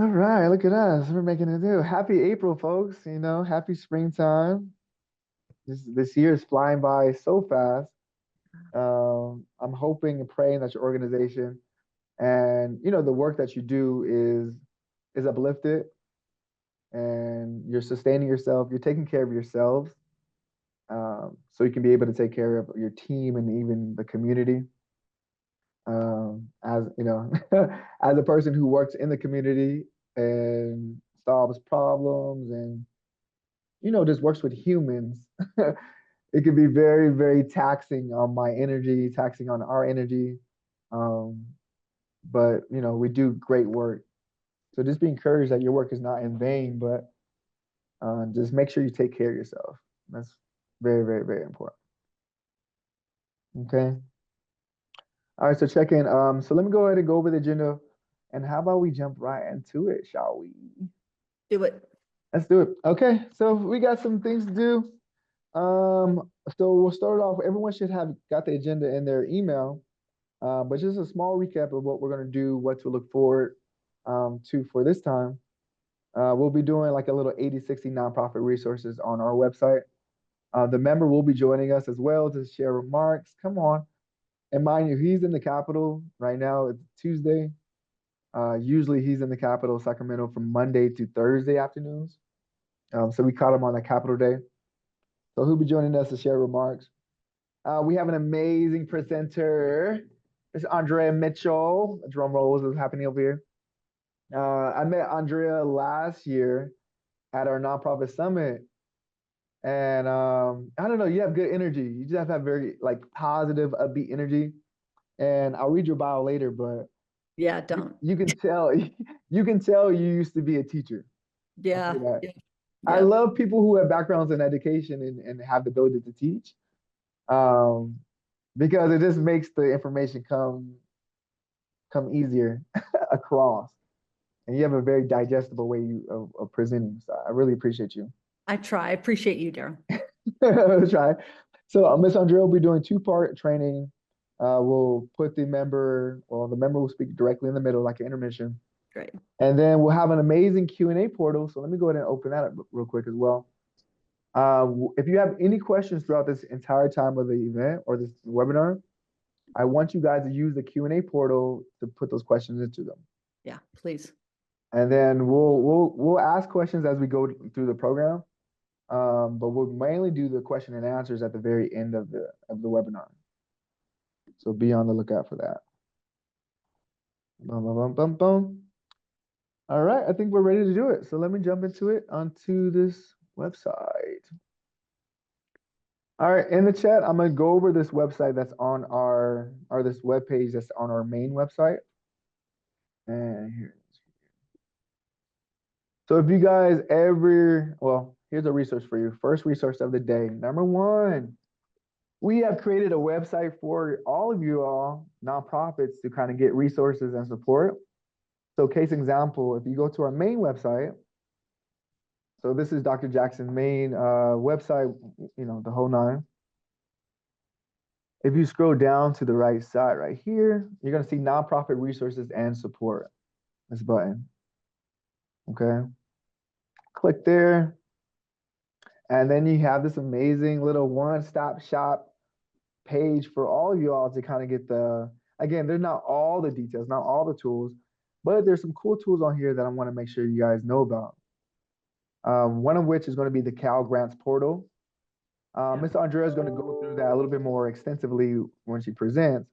All right, look at us. We're making it do. Happy April, folks. Happy springtime. This year is flying by so fast. I'm hoping and praying that your organization and the work that you do is uplifted and you're sustaining yourself. You're taking care of yourselves, so you can be able to take care of your team and even the community. As you know, as a person who works in the community and solves problems and just works with humans, it can be very, very taxing on my energy, taxing on our energy. Um, but we do great work. So just be encouraged that your work is not in vain, but just make sure you take care of yourself. That's very, very, very important. Okay. All right, so check in. So let me go ahead and go over the agenda. And how about we jump right into it, shall we? Do it. Let's do it. Okay, so we got some things to do. So we'll start off. Everyone should have got the agenda in their email, but just a small recap of what we're going to do, what to look forward to for this time. We'll be doing like a little 80/60 nonprofit resources on our website. The member will be joining us as well to share remarks. Come on. And mind you, he's in the capital right now. It's Tuesday. Usually he's in the capital, Sacramento, from Monday to Thursday afternoons. So we caught him on the capital day. So he'll be joining us to share remarks. We have an amazing presenter. It's Andrea Mitchell. A drum roll is happening over here. I met Andrea last year at our nonprofit summit. And I don't know, you have good energy. You just have to have very like positive, upbeat energy. And I'll read your bio later, but Yeah, you, don't. you can tell you can tell you used to be a teacher. I'll say Yeah, that. yeah, I yeah. love people who have backgrounds in education and have the ability to teach. Um, because it just makes the information come easier across. And you have a very digestible way of presenting. So I really appreciate you. I try. I appreciate you, Daryl. Let's try. So Miss Andrea will be doing two-part training. We'll put the member will speak directly in the middle like an intermission. Great. And then we'll have an amazing Q&A portal. So let me go ahead and open that up real quick as well. If you have any questions throughout this entire time of the event or this webinar, I want you guys to use the Q&A portal to put those questions into them. Yeah, please. And then we'll ask questions as we go through the program. But we'll mainly do the question and answers at the very end of the webinar. So be on the lookout for that. Bum, bum, bum, bum, bum. All right, I think we're ready to do it. So let me jump into it onto this website. All right, in the chat, I'm gonna go over this website that's on or this web page that's on our main website. And here. So if you guys ever, well, here's a resource for you. First resource of the day. Number one, we have created a website for all of you all nonprofits to kind of get resources and support. So case example, if you go to our main website, so this is Dr. Jackson's main website, the whole nine. If you scroll down to the right side right here, you're going to see nonprofit resources and support, this button. Okay. Click there. And then you have this amazing little one-stop shop page for all of you all to kind of get again, there's not all the details, not all the tools, but there's some cool tools on here that I want to make sure you guys know about. One of which is going to be the Cal Grants portal. Ms. Andrea is going to go through that a little bit more extensively when she presents.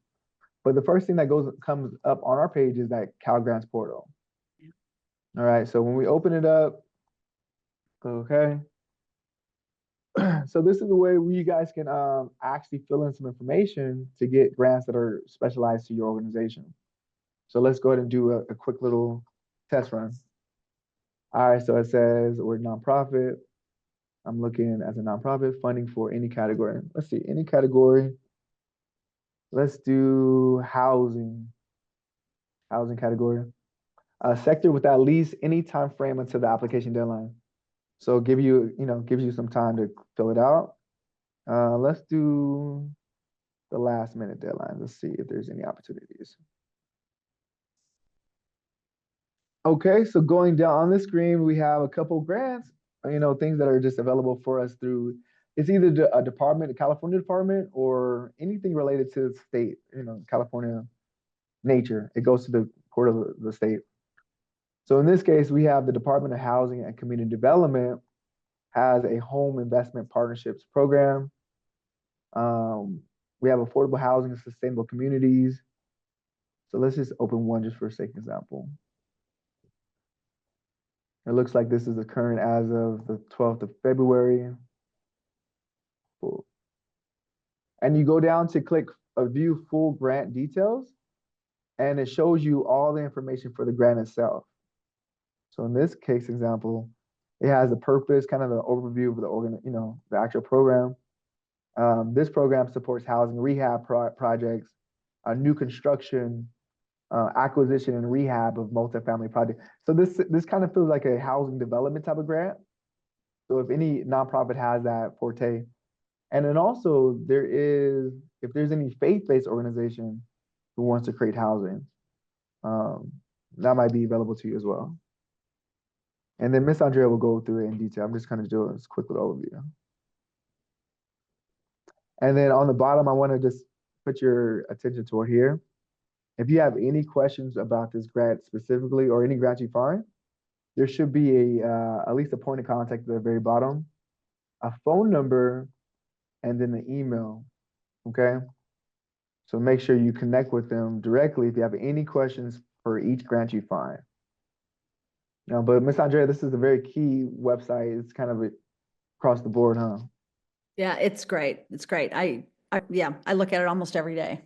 But the first thing that comes up on our page is that Cal Grants portal. All right, so when we open it up, okay. So this is the way where you guys can actually fill in some information to get grants that are specialized to your organization. So let's go ahead and do a quick little test run. All right, so it says we're nonprofit. I'm looking as a nonprofit funding for any category. Let's see, any category. Let's do housing category. A sector with at least any time frame until the application deadline. So gives you some time to fill it out. Let's do the last minute deadline. Let's see if there's any opportunities. Okay, so going down on the screen, we have a couple grants, things that are just available for us through, it's either a department, a California department, or anything related to the state, California nature. It goes to the court of the state. So in this case, we have the Department of Housing and Community Development has a home investment partnerships program. We have affordable housing and sustainable communities. So let's just open one just for a sake example. It looks like this is the current as of the 12th of February. Cool. And you go down to click view full grant details, and it shows you all the information for the grant itself. So in this case example, it has the purpose, kind of the overview of the actual program. This program supports housing rehab projects, new construction, acquisition and rehab of multifamily projects. So this kind of feels like a housing development type of grant. So if any nonprofit has that forte, and then also if there's any faith-based organization who wants to create housing, that might be available to you as well. And then Miss Andrea will go through it in detail. I'm just kind of doing this quick little overview. And then on the bottom, I want to just put your attention toward here. If you have any questions about this grant specifically or any grant you find, there should be at least a point of contact at the very bottom, a phone number, and then the email, okay? So make sure you connect with them directly if you have any questions for each grant you find. Now, but Ms. Andrea, this is a very key website. It's kind of across the board, huh? Yeah, it's great. It's great. I look at it almost every day.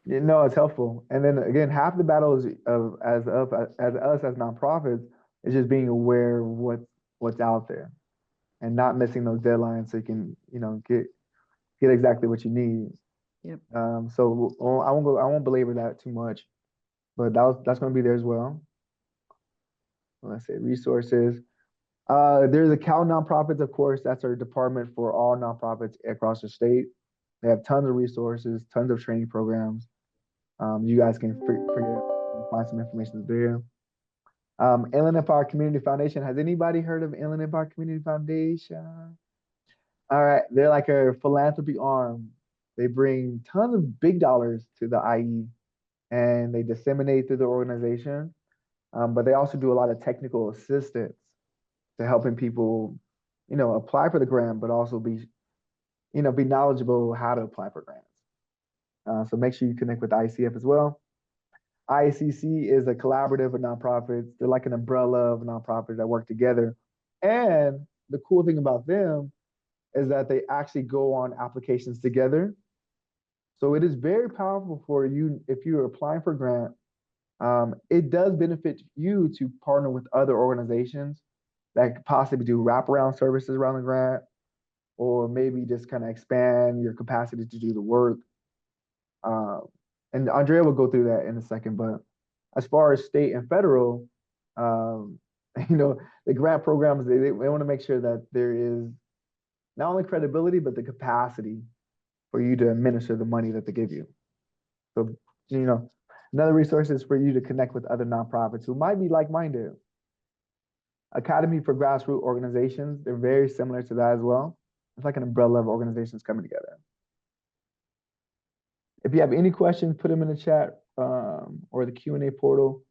Yeah, no, it's helpful. And then again, half the battle is as us as nonprofits is just being aware of what's out there and not missing those deadlines so you can, get exactly what you need. Yep. So I won't belabor that too much, but that's going to be there as well. Let's say resources. There's a Cal Nonprofits, of course. That's our department for all nonprofits across the state. They have tons of resources, tons of training programs. You guys can find some information there. Inland Empire Community Foundation. Has anybody heard of Inland Empire Community Foundation? All right, they're like a philanthropy arm. They bring tons of big dollars to the IE and they disseminate through the organization. But they also do a lot of technical assistance to helping people, apply for the grant, but also be knowledgeable how to apply for grants. So make sure you connect with ICF as well. IACC is a collaborative of nonprofits. They're like an umbrella of nonprofits that work together. And the cool thing about them is that they actually go on applications together. So it is very powerful for you if you're applying for a grant. It does benefit you to partner with other organizations that could possibly do wraparound services around the grant, or maybe just kind of expand your capacity to do the work. And Andrea will go through that in a second, but as far as state and federal, the grant programs, they want to make sure that there is not only credibility, but the capacity for you to administer the money that they give you. So, another resource is for you to connect with other nonprofits who might be like-minded. Academy for Grassroots Organizations, they're very similar to that as well. It's like an umbrella of organizations coming together. If you have any questions, put them in the chat or the Q&A portal.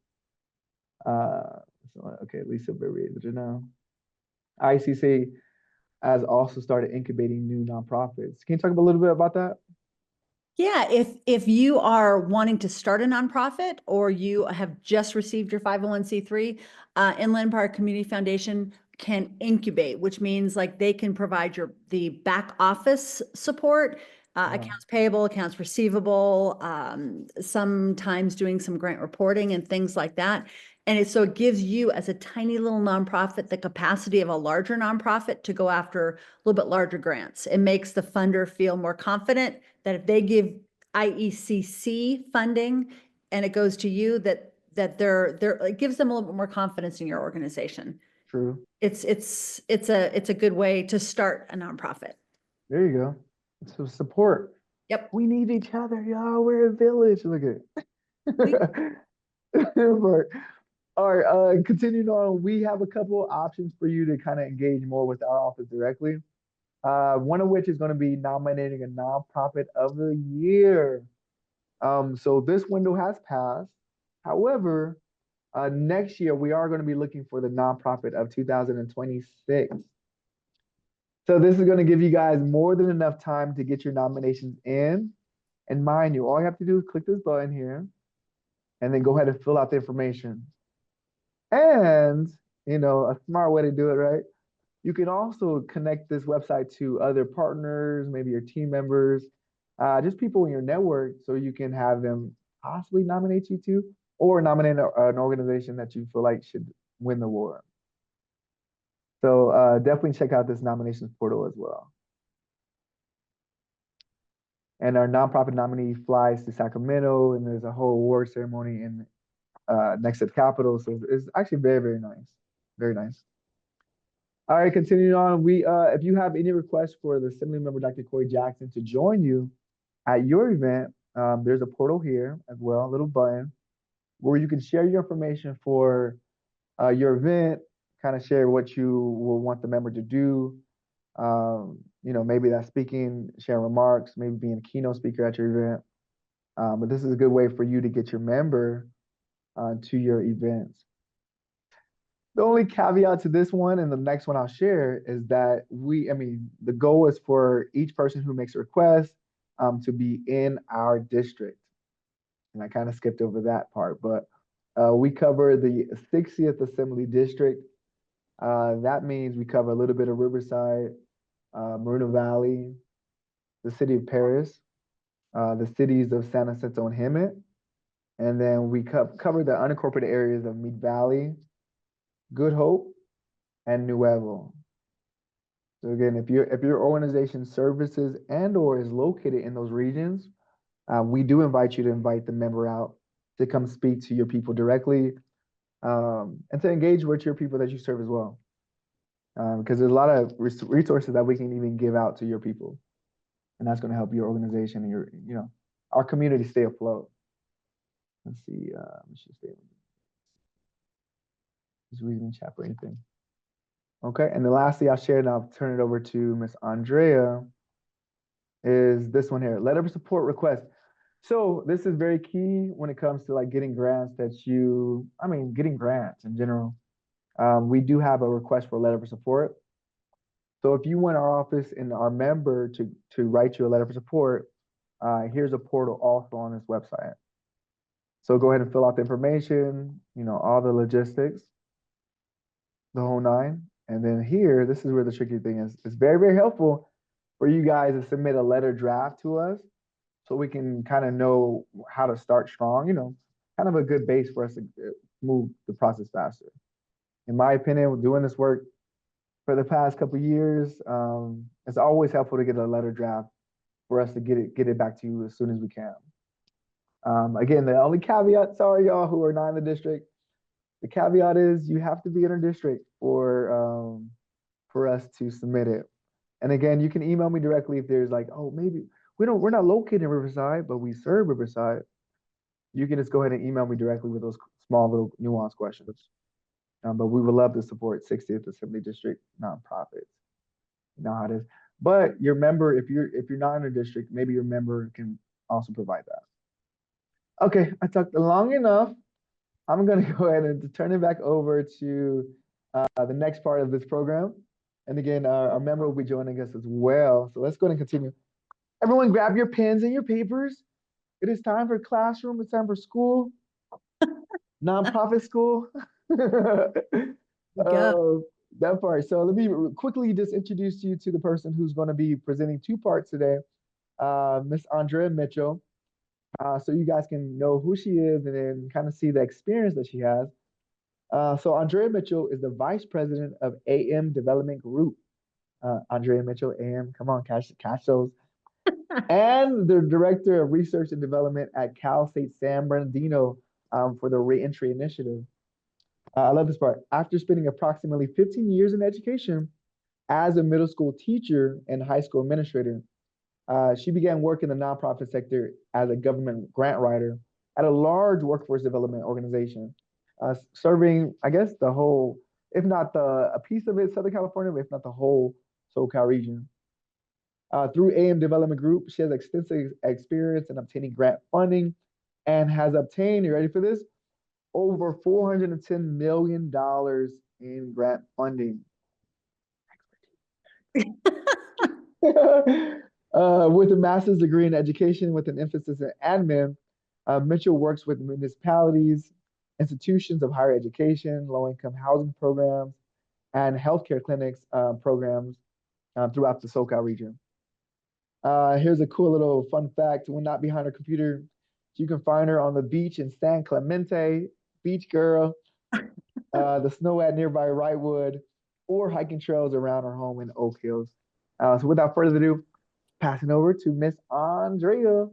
Okay, Lisa, very able to know. ICC has also started incubating new nonprofits. Can you talk a little bit about that? Yeah, if you are wanting to start a nonprofit or you have just received your 501c3, Inland Empire Community Foundation can incubate, which means like they can provide the back office support, accounts payable, accounts receivable, sometimes doing some grant reporting and things like that. And so it gives you as a tiny little nonprofit the capacity of a larger nonprofit to go after a little bit larger grants. It makes the funder feel more confident that if they give IECC funding and it goes to you, that it gives them a little bit more confidence in your organization. True. It's a good way to start a nonprofit. There you go. So support. Yep. We need each other, y'all. We're a village. Look at it. All right, continuing on, we have a couple options for you to kind of engage more with our office directly. One of which is going to be nominating a nonprofit of the year. So this window has passed. However, next year we are going to be looking for the nonprofit of 2026. So this is going to give you guys more than enough time to get your nominations in. And mind you, all you have to do is click this button here and then go ahead and fill out the information. And, a smart way to do it, right? You can also connect this website to other partners, maybe your team members, just people in your network, so you can have them possibly nominate you to, or nominate an organization that you feel like should win the award. So definitely check out this nominations portal as well. And our nonprofit nominee flies to Sacramento, and there's a whole award ceremony in next to the Capitol. So it's actually very, very nice. Very nice. All right, continuing on. If you have any requests for the Assembly Member Dr. Corey Jackson to join you at your event, there's a portal here as well, a little button where you can share your information for your event, kind of share what you will want the member to do. Maybe that's speaking, sharing remarks, maybe being a keynote speaker at your event. But this is a good way for you to get your member to your events. The only caveat to this one and the next one I'll share is that the goal is for each person who makes a request to be in our district. And I kind of skipped over that part, but we cover the 60th Assembly District. That means we cover a little bit of Riverside, Moreno Valley, the city of Paris, the cities of San Jacinto and Hemet, and then we cover the unincorporated areas of Mead Valley, Good Hope, and Nuevo. So again, if your organization services and/or is located in those regions, we do invite you to invite the member out to come speak to your people directly, and to engage with your people that you serve as well. Because there's a lot of resources that we can even give out to your people, and that's going to help your organization and our community stay afloat. Let's see. Let's just stay. Just reading the chat or anything. Okay, and then lastly, I'll share and I'll turn it over to Miss Andrea. Is this one here? Letter of support request. So this is very key when it comes to like getting grants getting grants in general. We do have a request for a letter of support. So if you want our office and our member to write you a letter of support, here's a portal also on this website. So go ahead and fill out the information, all the logistics, the whole nine. And then here, this is where the tricky thing is. It's very, very helpful for you guys to submit a letter draft to us so we can kind of know how to start strong, kind of a good base for us to move the process faster. In my opinion, doing this work for the past couple of years, it's always helpful to get a letter draft for us to get it back to you as soon as we can. Again, the only caveat, sorry y'all who are not in the district, the caveat is you have to be in our district for us to submit it. And again, you can email me directly if there's like, oh, maybe we're not located in Riverside, but we serve Riverside. You can just go ahead and email me directly with those small little nuanced questions. But we would love to support 60th Assembly District nonprofits. You know how it is. But your member, if you're not in a district, maybe your member can also provide that. Okay, I talked long enough. I'm gonna go ahead and turn it back over to the next part of this program. And again, our member will be joining us as well. So let's go ahead and continue. Everyone grab your pens and your papers. It is time for classroom. It's time for school. Nonprofit school. That part. So let me quickly just introduce you to the person who's going to be presenting two parts today, Miss Andrea Mitchell. So you guys can know who she is and then kind of see the experience that she has. So Andrea Mitchell is the Vice President of AM Development Group. Andrea Mitchell, AM, come on, catch those. And the Director of Research and Development at Cal State San Bernardino for the Reentry Initiative. I love this part. After spending approximately 15 years in education as a middle school teacher and high school administrator, she began work in the nonprofit sector as a government grant writer at a large workforce development organization. serving, I guess, the whole, if not a piece of it, Southern California, but if not the whole SoCal region. Through AM Development Group, she has extensive experience in obtaining grant funding and has obtained, you ready for this? Over $410 million in grant funding. With a master's degree in education with an emphasis in admin, Mitchell works with municipalities, institutions of higher education, low-income housing programs, and healthcare clinics programs throughout the SoCal region. Here's a cool little fun fact. When not behind her computer, you can find her on the beach in San Clemente, beach girl, the snow at nearby Wrightwood, or hiking trails around her home in Oak Hills. So without further ado, passing over to Miss Andrea.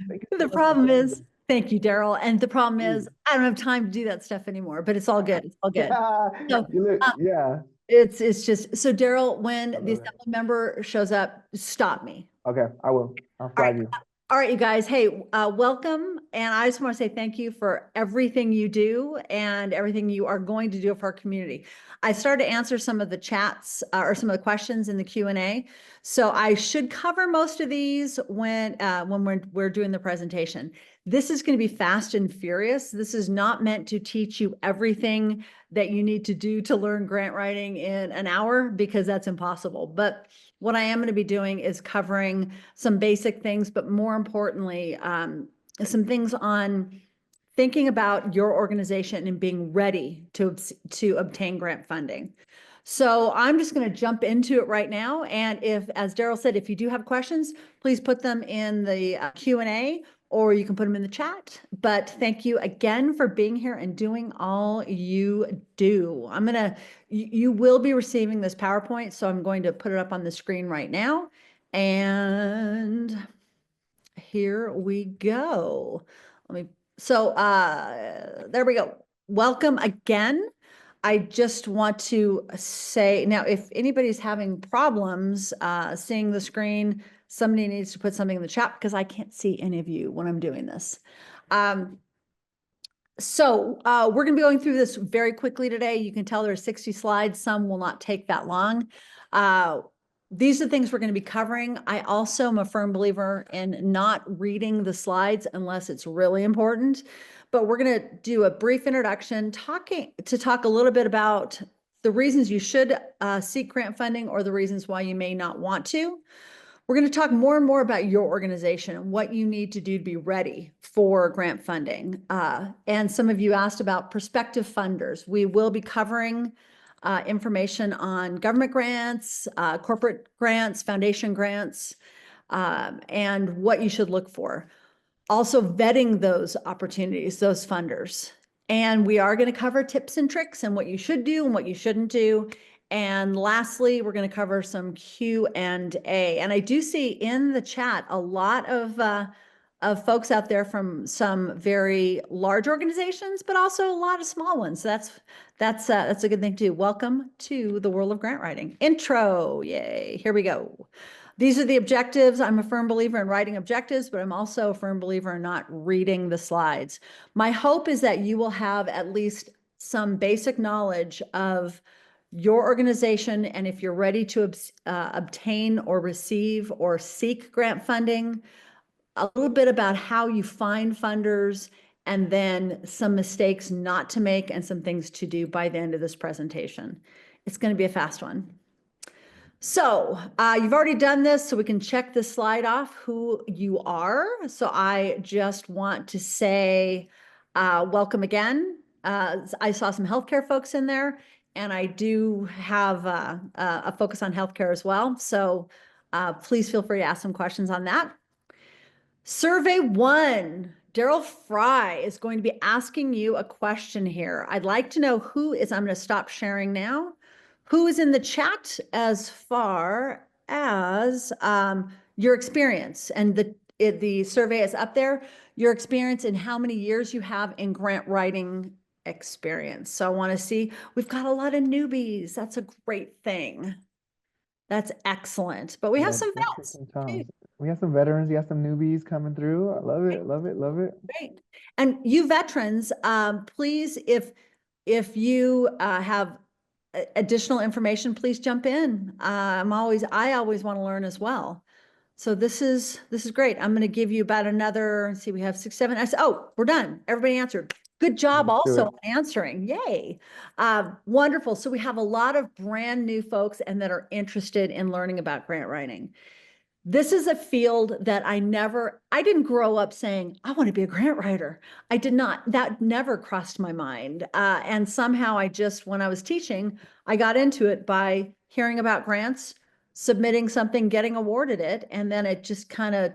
Thank you so The much for problem being is, thank you, Daryl. And the problem is, here. I don't have time to do that stuff anymore, but it's all good. It's all good. So, You look, yeah. it's just, so Daryl, when love the it. assembly member shows up, stop me. Okay, I will. I'll flag you. All right, you guys. Hey, welcome. And I just want to say thank you for everything you do and everything you are going to do for our community. I started to answer some of the chats or some of the questions in the Q&A. So I should cover most of these when we're doing the presentation. This is going to be fast and furious. This is not meant to teach you everything that you need to do to learn grant writing in an hour, because that's impossible. But what I am going to be doing is covering some basic things, but more importantly, some things on thinking about your organization and being ready to obtain grant funding. So I'm just going to jump into it right now. And if, as Daryl said, if you do have questions, please put them in the Q&A, or you can put them in the chat. But thank you again for being here and doing all you do. You will be receiving this PowerPoint, so I'm going to put it up on the screen right now. And here we go. There we go. Welcome again. I just want to say, now, if anybody's having problems seeing the screen, somebody needs to put something in the chat, because I can't see any of you when I'm doing this. We're going to be going through this very quickly today. You can tell there are 60 slides. Some will not take that long. These are the things we're going to be covering. I also am a firm believer in not reading the slides unless it's really important. But we're going to do a brief introduction, talk a little bit about the reasons you should seek grant funding, or the reasons why you may not want to. We're going to talk more and more about your organization and what you need to do to be ready for grant funding. And some of you asked about prospective funders. We will be covering information on government grants, corporate grants, foundation grants, and what you should look for. Also vetting those opportunities, those funders. And we are going to cover tips and tricks and what you should do and what you shouldn't do. And lastly, we're going to cover some Q&A. And I do see in the chat a lot of folks out there from some very large organizations, but also a lot of small ones. So that's a good thing too. Welcome to the world of grant writing. Intro, yay, here we go. These are the objectives. I'm a firm believer in writing objectives, but I'm also a firm believer in not reading the slides. My hope is that you will have at least some basic knowledge of your organization, and if you're ready to obtain or receive or seek grant funding, a little bit about how you find funders, and then some mistakes not to make and some things to do by the end of this presentation. It's going to be a fast one. So you've already done this, so we can check this slide off who you are. So I just want to say welcome again. I saw some healthcare folks in there, and I do have a focus on healthcare as well. So please feel free to ask some questions on that. Survey 1, Daryl Fry is going to be asking you a question here. I'd like to know who is, I'm going to stop sharing now. Who is in the chat as far as your experience, and the survey is up there, your experience and how many years you have in grant writing experience. So I want to see, we've got a lot of newbies. That's a great thing. That's excellent. But we have some vets. We have some veterans, we have some newbies coming through. I love it, love it, love it. Great. And you veterans, please, if if you have additional information, please jump in. I always want to learn as well. So this is great. I'm going to give you about another, let's see, we have 6, 7. Oh, we're done. Everybody answered. Good job Let's do also it. on answering. Yay. Wonderful. So we have a lot of brand new folks and that are interested in learning about grant writing. This is a field that I didn't grow up saying, I want to be a grant writer. I did not, that never crossed my mind. And somehow when I was teaching, I got into it by hearing about grants, submitting something, getting awarded it. And then it just kind of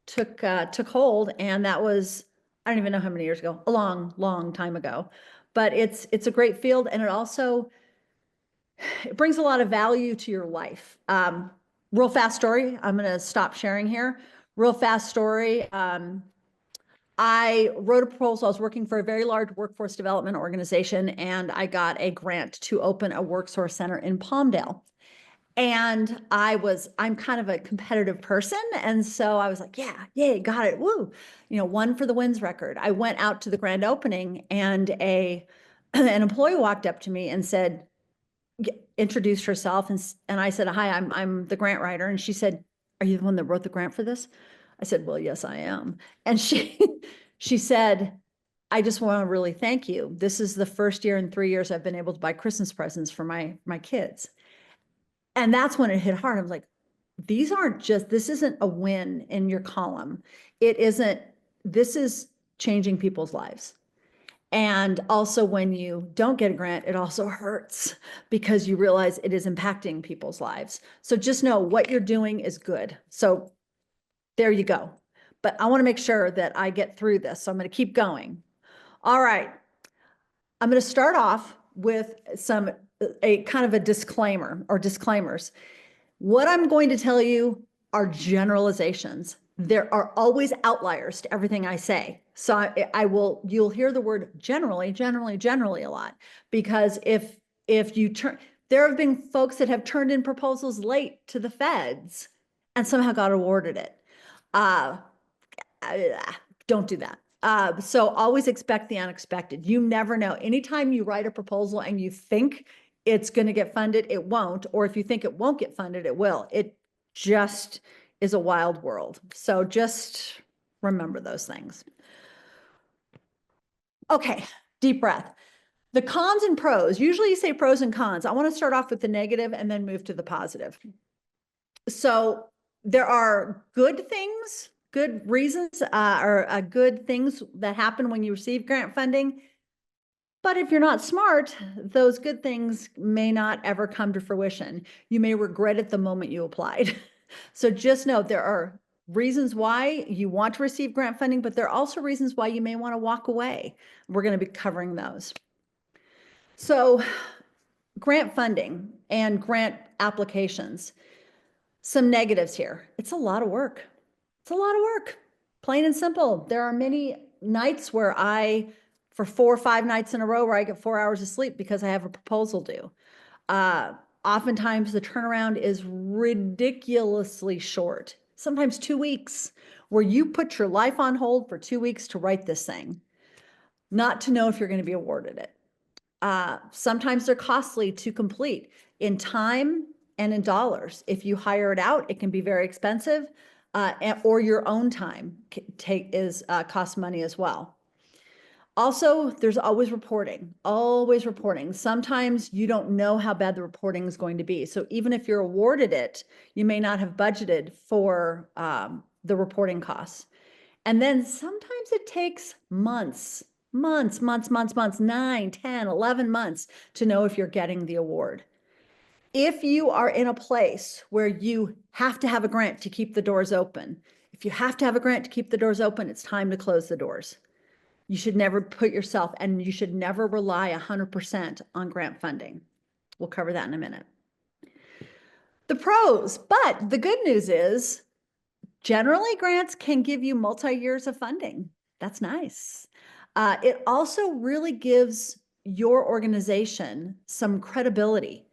took hold. And that was, I don't even know how many years ago, a long, long time ago. But it's a great field. And it brings a lot of value to your life. Real fast story. I'm going to stop sharing here. Real fast story. I wrote a proposal. I was working for a very large workforce development organization, and I got a grant to open a workforce center in Palmdale. And I'm kind of a competitive person. And so I was like, yeah, got it. Woo. One for the wins record. I went out to the grand opening, and an employee walked up to me and said, introduced herself, and I said, hi, I'm the grant writer. And she said, are you the one that wrote the grant for this? I said, well, yes, I am. And she said, I just want to really thank you. This is the first year in 3 years I've been able to buy Christmas presents for my kids. And that's when it hit hard. I was like, this isn't a win in your column. This is changing people's lives. And also when you don't get a grant, it also hurts because you realize it is impacting people's lives. So just know what you're doing is good. So there you go. But I want to make sure that I get through this. So I'm going to keep going. All right. I'm going to start off with a kind of a disclaimer or disclaimers. What I'm going to tell you are generalizations. There are always outliers to everything I say. So you'll hear the word generally a lot, because if there have been folks that have turned in proposals late to the feds and somehow got awarded it. Don't do that. So always expect the unexpected. You never know. Anytime you write a proposal and you think it's going to get funded, it won't. Or if you think it won't get funded, it will. It just is a wild world. So just remember those things. Okay, deep breath. The cons and pros. Usually you say pros and cons. I want to start off with the negative and then move to the positive. So there are good things, good reasons, or good things that happen when you receive grant funding. But if you're not smart, those good things may not ever come to fruition. You may regret it the moment you applied. So just know there are reasons why you want to receive grant funding, but there are also reasons why you may want to walk away. We're going to be covering those. So grant funding and grant applications. Some negatives here. It's a lot of work. It's a lot of work, plain and simple. There are many nights where for 4 or 5 nights in a row where I get 4 hours of sleep because I have a proposal due. Oftentimes the turnaround is ridiculously short, sometimes 2 weeks, where you put your life on hold for 2 weeks to write this thing, not to know if you're going to be awarded it. Sometimes they're costly to complete in time and in dollars. If you hire it out, it can be very expensive, or your own time costs money as well. Also, there's always reporting, always reporting. Sometimes you don't know how bad the reporting is going to be. So even if you're awarded it, you may not have budgeted for the reporting costs. And then sometimes it takes months, 9, 10, 11 months to know if you're getting the award. If you are in a place where you have to have a grant to keep the doors open, if you have to have a grant to keep the doors open, it's time to close the doors. You should never put yourself, and you should never rely 100% on grant funding. We'll cover that in a minute. The pros, but the good news is generally grants can give you multi-years of funding. That's nice. It also really gives your organization some credibility.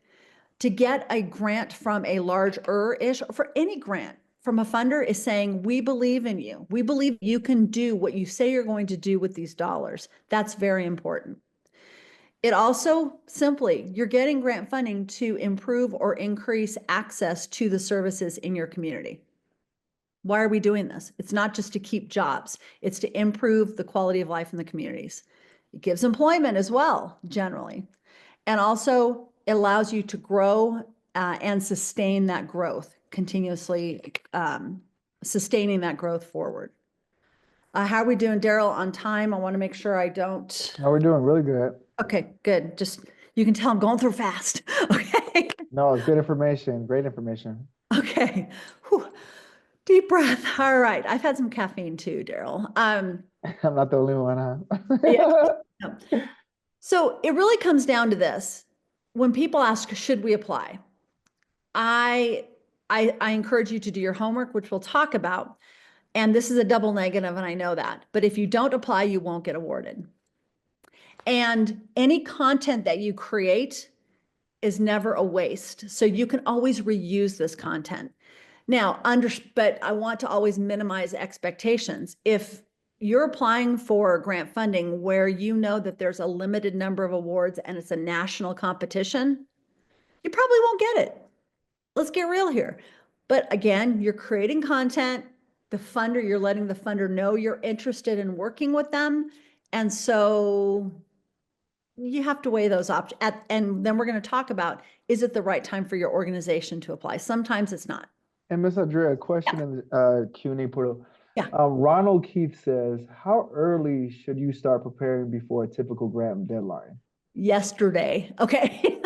To get a grant from a larger-ish, for any grant from a funder, is saying, we believe in you. We believe you can do what you say you're going to do with these dollars. That's very important. It also simply, you're getting grant funding to improve or increase access to the services in your community. Why are we doing this? It's not just to keep jobs. It's to improve the quality of life in the communities. It gives employment as well, generally. And also it allows you to grow and sustain that growth, continuously sustaining that growth forward. How are we doing, Daryl, on time? I want to make sure I don't. No, we're doing really good. Okay, good. Just, you can tell I'm going through fast. Okay. No, it's good information, great information. Okay. Whew. Deep breath. All right. I've had some caffeine too, Daryl. I'm not the only one, huh? Yeah. So it really comes down to this. When people ask, should we apply? I encourage you to do your homework, which we'll talk about. And this is a double negative, and I know that. But if you don't apply, you won't get awarded. And any content that you create is never a waste. So you can always reuse this content. Now, but I want to always minimize expectations. If you're applying for grant funding where you know that there's a limited number of awards and it's a national competition, you probably won't get it. Let's get real here. But again, you're creating content, you're letting the funder know you're interested in working with them. And so you have to weigh those options. And then we're going to talk about, is it the right time for your organization to apply? Sometimes it's not. And Ms. Andrea, a question in the Q&A portal. Yeah. Ronald Keith says, how early should you start preparing before a typical grant deadline? Yesterday. Okay.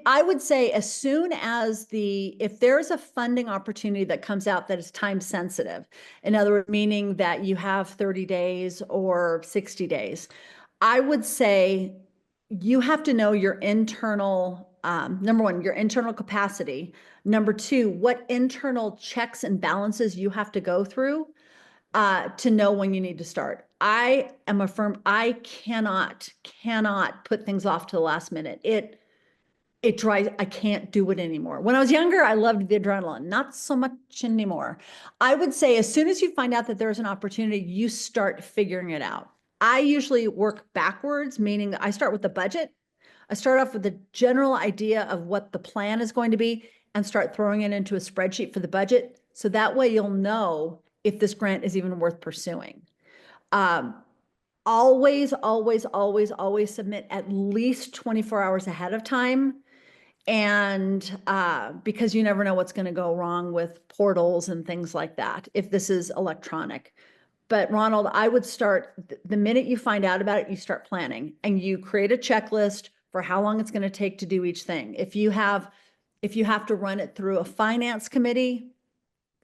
I would say as soon as if there's a funding opportunity that comes out that is time sensitive, in other words, meaning that you have 30 days or 60 days, I would say you have to know your internal, number one, your internal capacity. Number two, what internal checks and balances you have to go through to know when you need to start. I am a firm, I cannot put things off to the last minute. It drives, I can't do it anymore. When I was younger, I loved the adrenaline, not so much anymore. I would say as soon as you find out that there's an opportunity, you start figuring it out. I usually work backwards, meaning I start with the budget. I start off with the general idea of what the plan is going to be and start throwing it into a spreadsheet for the budget. So that way you'll know if this grant is even worth pursuing. Always submit at least 24 hours ahead of time. And because you never know what's going to go wrong with portals and things like that, if this is electronic. But Ronald, I would start the minute you find out about it, you start planning and you create a checklist for how long it's going to take to do each thing. If you have to run it through a finance committee,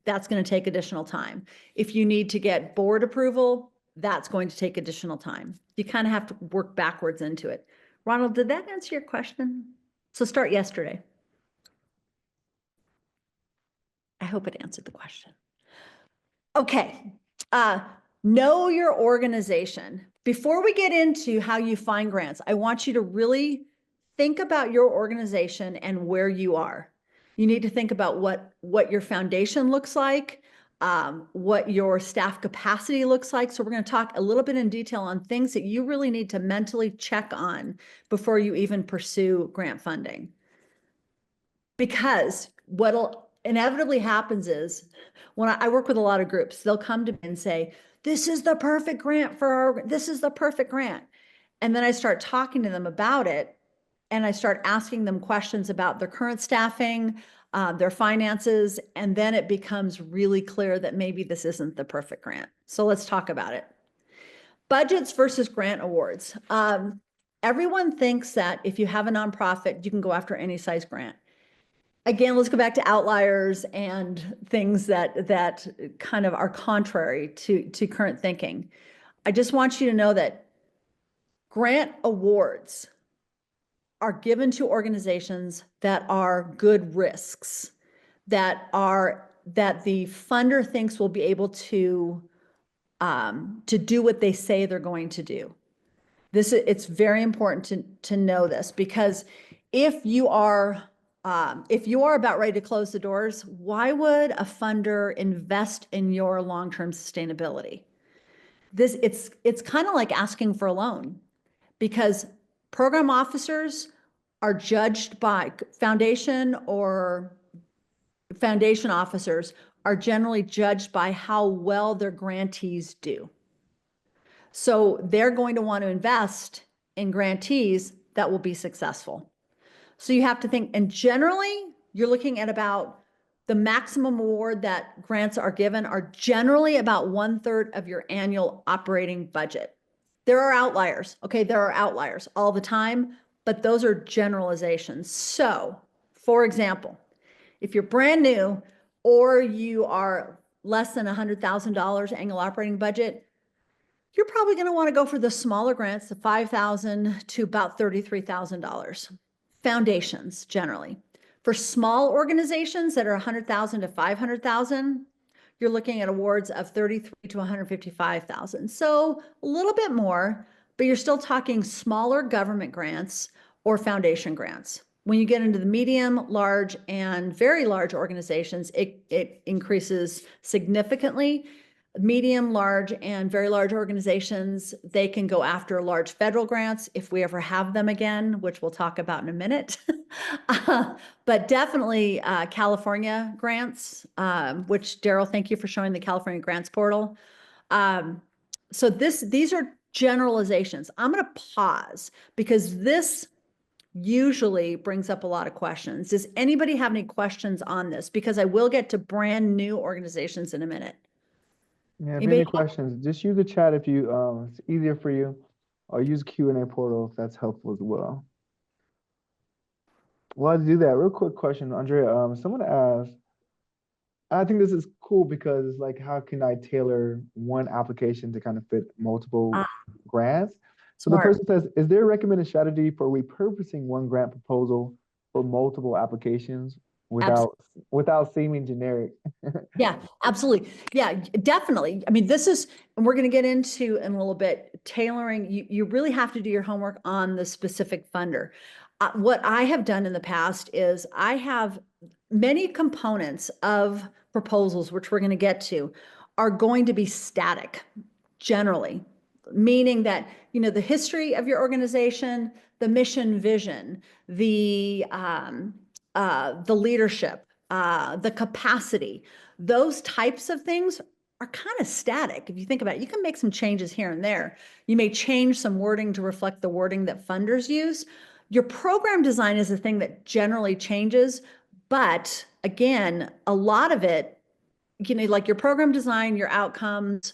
that's going to take additional time. If you need to get board approval, that's going to take additional time. You kind of have to work backwards into it. Ronald, did that answer your question? So start yesterday. I hope it answered the question. Okay. Know your organization. Before we get into how you find grants, I want you to really think about your organization and where you are. You need to think about what your foundation looks like, what your staff capacity looks like. So we're going to talk a little bit in detail on things that you really need to mentally check on before you even pursue grant funding. Because what'll inevitably happens is when I work with a lot of groups, they'll come to me and say, this is the perfect grant this is the perfect grant. And then I start talking to them about it and I start asking them questions about their current staffing, their finances, and then it becomes really clear that maybe this isn't the perfect grant. So let's talk about it. Budgets versus grant awards. Everyone thinks that if you have a nonprofit, you can go after any size grant. Again, let's go back to outliers and things that kind of are contrary to current thinking. I just want you to know that grant awards are given to organizations that are good risks, that the funder thinks will be able to do what they say they're going to do. It's very important to know this, because if you are about ready to close the doors, why would a funder invest in your long-term sustainability? It's kind of like asking for a loan, because Program officers are judged by foundation officers are generally judged by how well their grantees do. So they're going to want to invest in grantees that will be successful. So you have to think, and generally you're looking at about the maximum award that grants are given are generally about 1/3 of your annual operating budget. There are outliers. Okay. There are outliers all the time, but those are generalizations. So for example, if you're brand new or you are less than $100,000 annual operating budget, you're probably going to want to go for the smaller grants, the $5,000 to about $33,000. Foundations generally. For small organizations that are 100,000 to 500,000, you're looking at awards of 33 to 155,000. So a little bit more, but you're still talking smaller government grants or foundation grants. When you get into the medium, large, and very large organizations, it increases significantly. Medium, large, and very large organizations, they can go after large federal grants if we ever have them again, which we'll talk about in a minute. But definitely California grants, which Daryl, thank you for showing the California grants portal. So these are generalizations. I'm going to pause because this usually brings up a lot of questions. Does anybody have any questions on this? Because I will get to brand new organizations in a minute. Yeah, if you have any questions, just use the chat if you it's easier for you, or use Q&A portal if that's helpful as well. Well, to do that, real quick question, Andrea. Someone asked, I think this is cool because it's like, how can I tailor one application to kind of fit multiple grants? So the person says, is there a recommended strategy for repurposing one grant proposal for multiple applications without seeming generic? Yeah, absolutely. Yeah, definitely. I mean, this is, and we're going to get into in a little bit, tailoring. You really have to do your homework on the specific funder. What I have done in the past is I have many components of proposals, which we're going to get to, are going to be static generally, meaning that, you know, the history of your organization, the mission, vision, the leadership, the capacity, those types of things are kind of static. If you think about it, you can make some changes here and there. You may change some wording to reflect the wording that funders use. Your program design is a thing that generally changes, but again, a lot of it, you know, like your program design, your outcomes,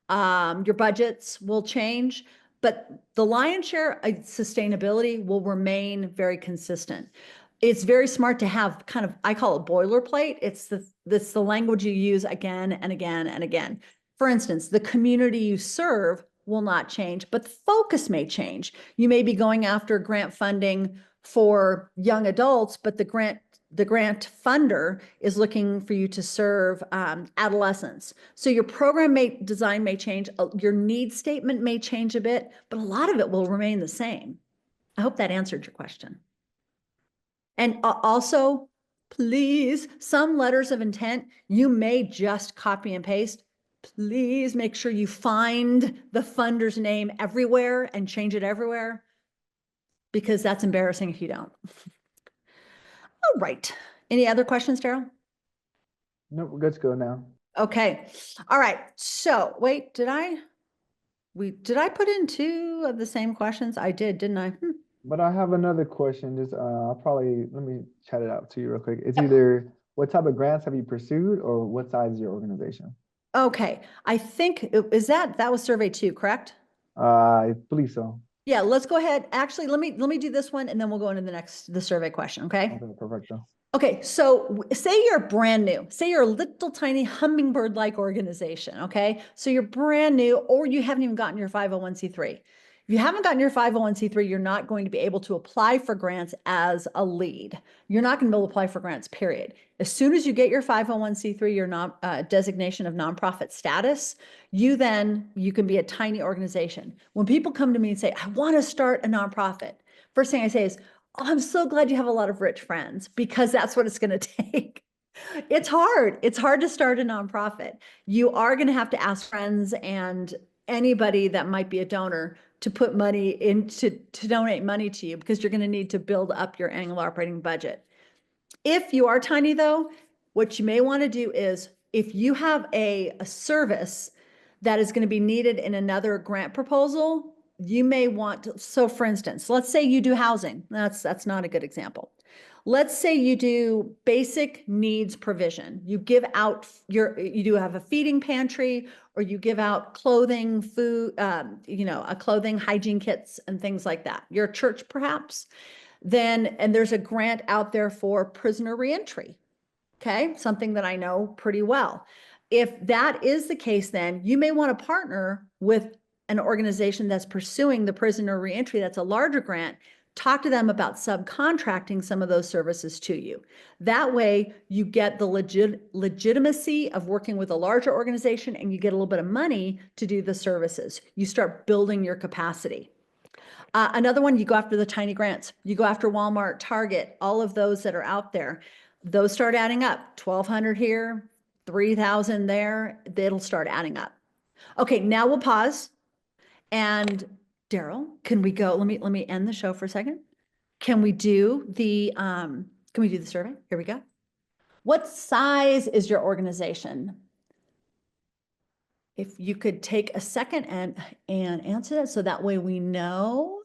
your budgets will change, but the lion's share of sustainability will remain very consistent. It's very smart to have kind of, I call it boilerplate. It's the language you use again and again and again. For instance, the community you serve will not change, but the focus may change. You may be going after grant funding for young adults, but the grant funder is looking for you to serve adolescents. So your program design may change, your need statement may change a bit, but a lot of it will remain the same. I hope that answered your question. And also, please, some letters of intent, you may just copy and paste. Please make sure you find the funder's name everywhere and change it everywhere, because that's embarrassing if you don't. All right. Any other questions, Daryl? Nope, we're good to go now. Okay. All right. So wait, did I put in two of the same questions? I did, didn't I? But I have another question. Just let me chat it out to you real quick. It's either what type of grants have you pursued or what size is your organization? Okay. I think, that was survey 2, correct? I believe so. Yeah, let's go ahead. Actually, let me do this one and then we'll go into the survey question. Okay. Okay, perfect. Okay. So say you're brand new, say you're a little tiny hummingbird-like organization. Okay. So you're brand new, or you haven't even gotten your 501c3. If you haven't gotten your 501c3, you're not going to be able to apply for grants as a lead. You're not going to be able to apply for grants, period. As soon as you get your 501c3, your designation of nonprofit status, you can be a tiny organization. When people come to me and say, I want to start a nonprofit, first thing I say is, oh, I'm so glad you have a lot of rich friends, because that's what it's going to take. It's hard. It's hard to start a nonprofit. You are going to have to ask friends and anybody that might be a donor to put money to donate money to you, because you're going to need to build up your annual operating budget. If you are tiny though, what you may want to do is, if you have a service that is going to be needed in another grant proposal, you may want to, so for instance, let's say you do housing. That's not a good example. Let's say you do basic needs provision. You give out you do have a feeding pantry, or you give out clothing, food, a clothing, hygiene kits and things like that. Your church perhaps. And there's a grant out there for prisoner reentry. Okay, something that I know pretty well. If that is the case, then you may want to partner with an organization that's pursuing the prisoner reentry. That's a larger grant. Talk to them about subcontracting some of those services to you. That way you get the legitimacy of working with a larger organization, and you get a little bit of money to do the services. You start building your capacity. Another one, you go after the tiny grants. You go after Walmart, Target, all of those that are out there. Those start adding up. 1,200 here, 3,000 there. It'll start adding up. Okay, now we'll pause. And Daryl, can we go? Let me end the show for a second. Can we do the survey? Here we go. What size is your organization? If you could take a second and answer that, so that way we know.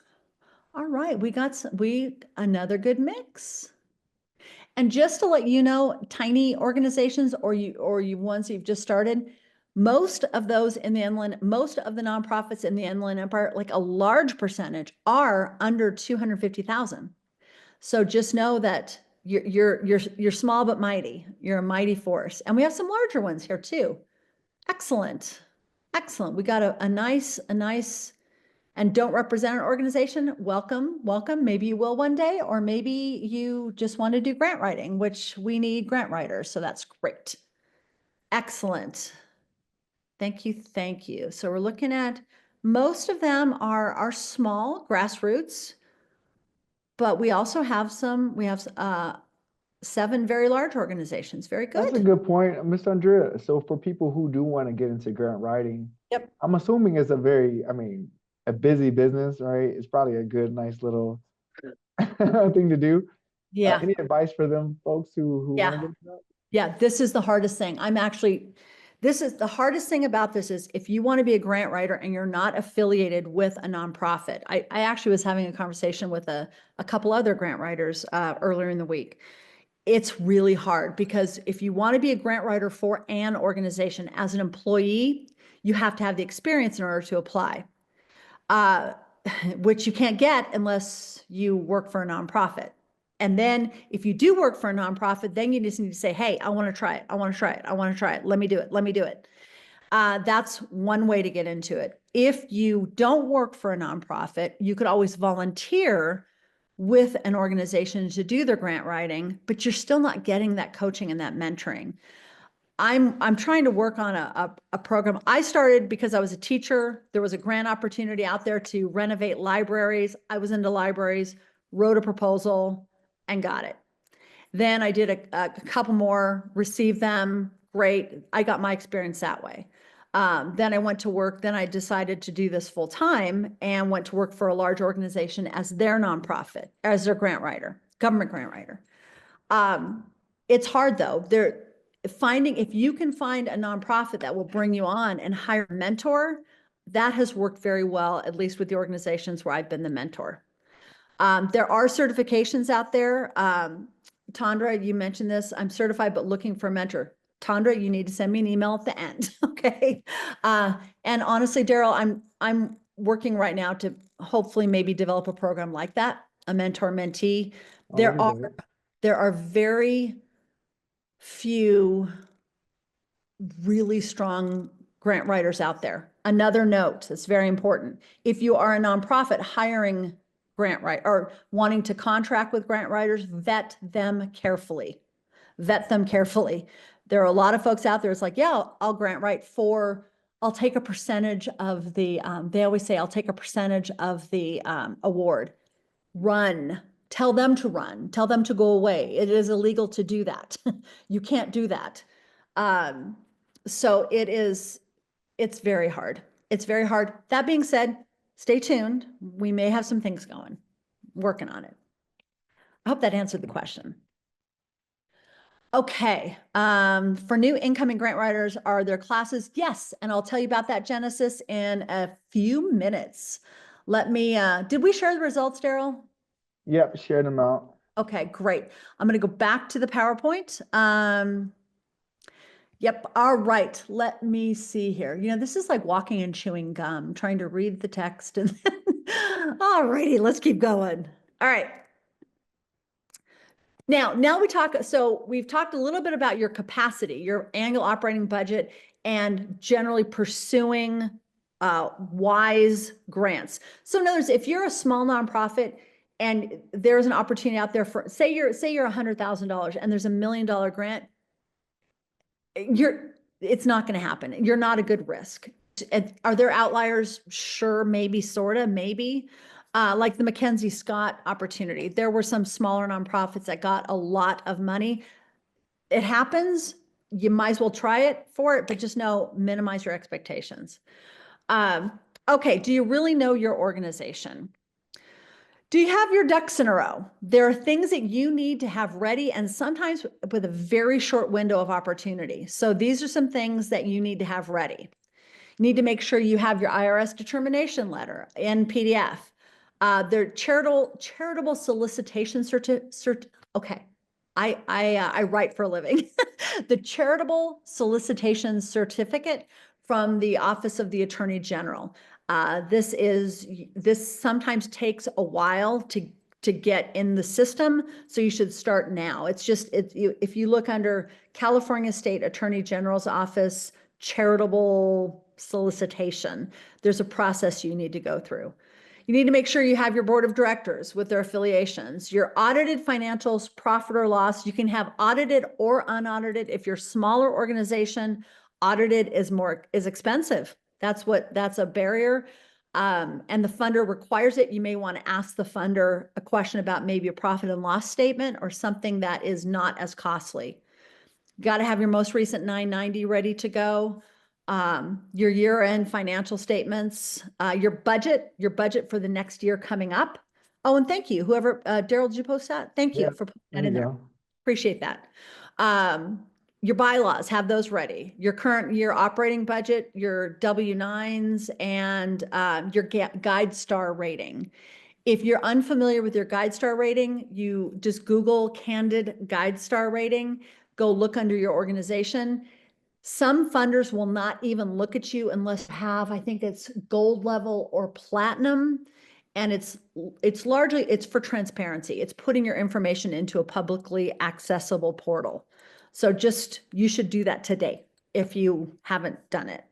All right, we got another good mix. And just to let you know, tiny organizations or you ones you've just started, most of those in the inland, most of the nonprofits in the Inland Empire, like a large percentage, are under 250,000. So just know that you're small but mighty. You're a mighty force, and we have some larger ones here too. Excellent, excellent. We got a nice. And don't represent an organization, welcome. Maybe you will one day, or maybe you just want to do grant writing, which we need grant writers. So that's great. Excellent. Thank you. So we're looking at, most of them are small grassroots, but we also have 7 very large organizations. Very good. That's a good point, Ms. Andrea. So for people who do want to get into grant writing, Yep. I'm assuming it's a busy business, right? It's probably a good, nice little thing to do. Yeah. Any advice for them folks who want to get into that? Yeah, this is the hardest thing. This is the hardest thing about this is, if you want to be a grant writer and you're not affiliated with a nonprofit. I actually was having a conversation with a couple other grant writers earlier in the week. It's really hard, because if you want to be a grant writer for an organization as an employee, you have to have the experience in order to apply. Which you can't get unless you work for a nonprofit. And then if you do work for a nonprofit, then you just need to say, hey, I want to try it. Let me do it. That's one way to get into it. If you don't work for a nonprofit, you could always volunteer with an organization to do their grant writing, but you're still not getting that coaching and that mentoring. I'm trying to work on a program. I started because I was a teacher. There was a grant opportunity out there to renovate libraries. I was into libraries, wrote a proposal and got it. Then I did a couple more, received them. Great. I got my experience that way. Then I went to work. Then I decided to do this full time and went to work for a large organization as their nonprofit, as their grant writer, government grant writer. It's hard though. If you can find a nonprofit that will bring you on and hire a mentor, that has worked very well, at least with the organizations where I've been the mentor. There are certifications out there. Tandra, you mentioned this. I'm certified, but looking for a mentor. Tandra, you need to send me an email at the end. Okay. And honestly, Daryl, I'm working right now to hopefully maybe develop a program like that, a mentor-mentee. There are very few really strong grant writers out there. Another note that's very important. If you are a nonprofit hiring grant writer or wanting to contract with grant writers, vet them carefully. There are a lot of folks out there. It's like, yeah, I'll grant write I'll take a percentage of the, they always say, I'll take a percentage of the award. Tell them to go away. It is illegal to do that. You can't do that. So it's very hard. That being said, stay tuned. We may have some things going, working on it. I hope that answered the question. Okay, for new incoming grant writers, are there classes? Yes, and I'll tell you about that, Genesis, in a few minutes. Let me, did we share the results, Daryl? Yep, share them out. Okay, great. I'm gonna go back to the PowerPoint. Yep, all right, let me see here. You know, this is like walking and chewing gum, trying to read the text and then, all righty, let's keep going. All right. Now we've talked a little bit about your capacity, your annual operating budget, and generally pursuing wise grants. So in other words, if you're a small nonprofit and there's an opportunity out there for, say you're $100,000 and there's $1 million grant, it's not going to happen. You're not a good risk. Are there outliers? Sure, maybe, sorta, maybe. Like the Mackenzie Scott opportunity. There were some smaller nonprofits that got a lot of money. It happens. You might as well try it for it, but just know, minimize your expectations. Okay, do you really know your organization? Do you have your ducks in a row? There are things that you need to have ready and sometimes with a very short window of opportunity. So these are some things that you need to have ready. You need to make sure you have your IRS determination letter in PDF. Their charitable solicitation okay. I write for a living. The charitable solicitation certificate from the Office of the Attorney General. This sometimes takes a while to get in the system, so you should start now. If you look under California State Attorney General's Office, charitable solicitation, there's a process you need to go through. You need to make sure you have your board of directors with their affiliations, your audited financials, profit or loss. You can have audited or unaudited. If you're a smaller organization, audited is expensive. That's a barrier. And the funder requires it. You may want to ask the funder a question about maybe a profit and loss statement or something that is not as costly. Got to have your most recent 990 ready to go. Your year-end financial statements, your budget for the next year coming up. Oh, and thank you, whoever, Daryl, did you post that? Thank you for putting that in there. Appreciate that. Your bylaws, have those ready. Your current year operating budget, your W-9s, and your GuideStar rating. If you're unfamiliar with your GuideStar rating, you just Google Candid GuideStar rating, go look under your organization. Some funders will not even look at you unless you have, I think it's gold level or platinum. And it's for transparency. It's putting your information into a publicly accessible portal. So you should do that today if you haven't done it.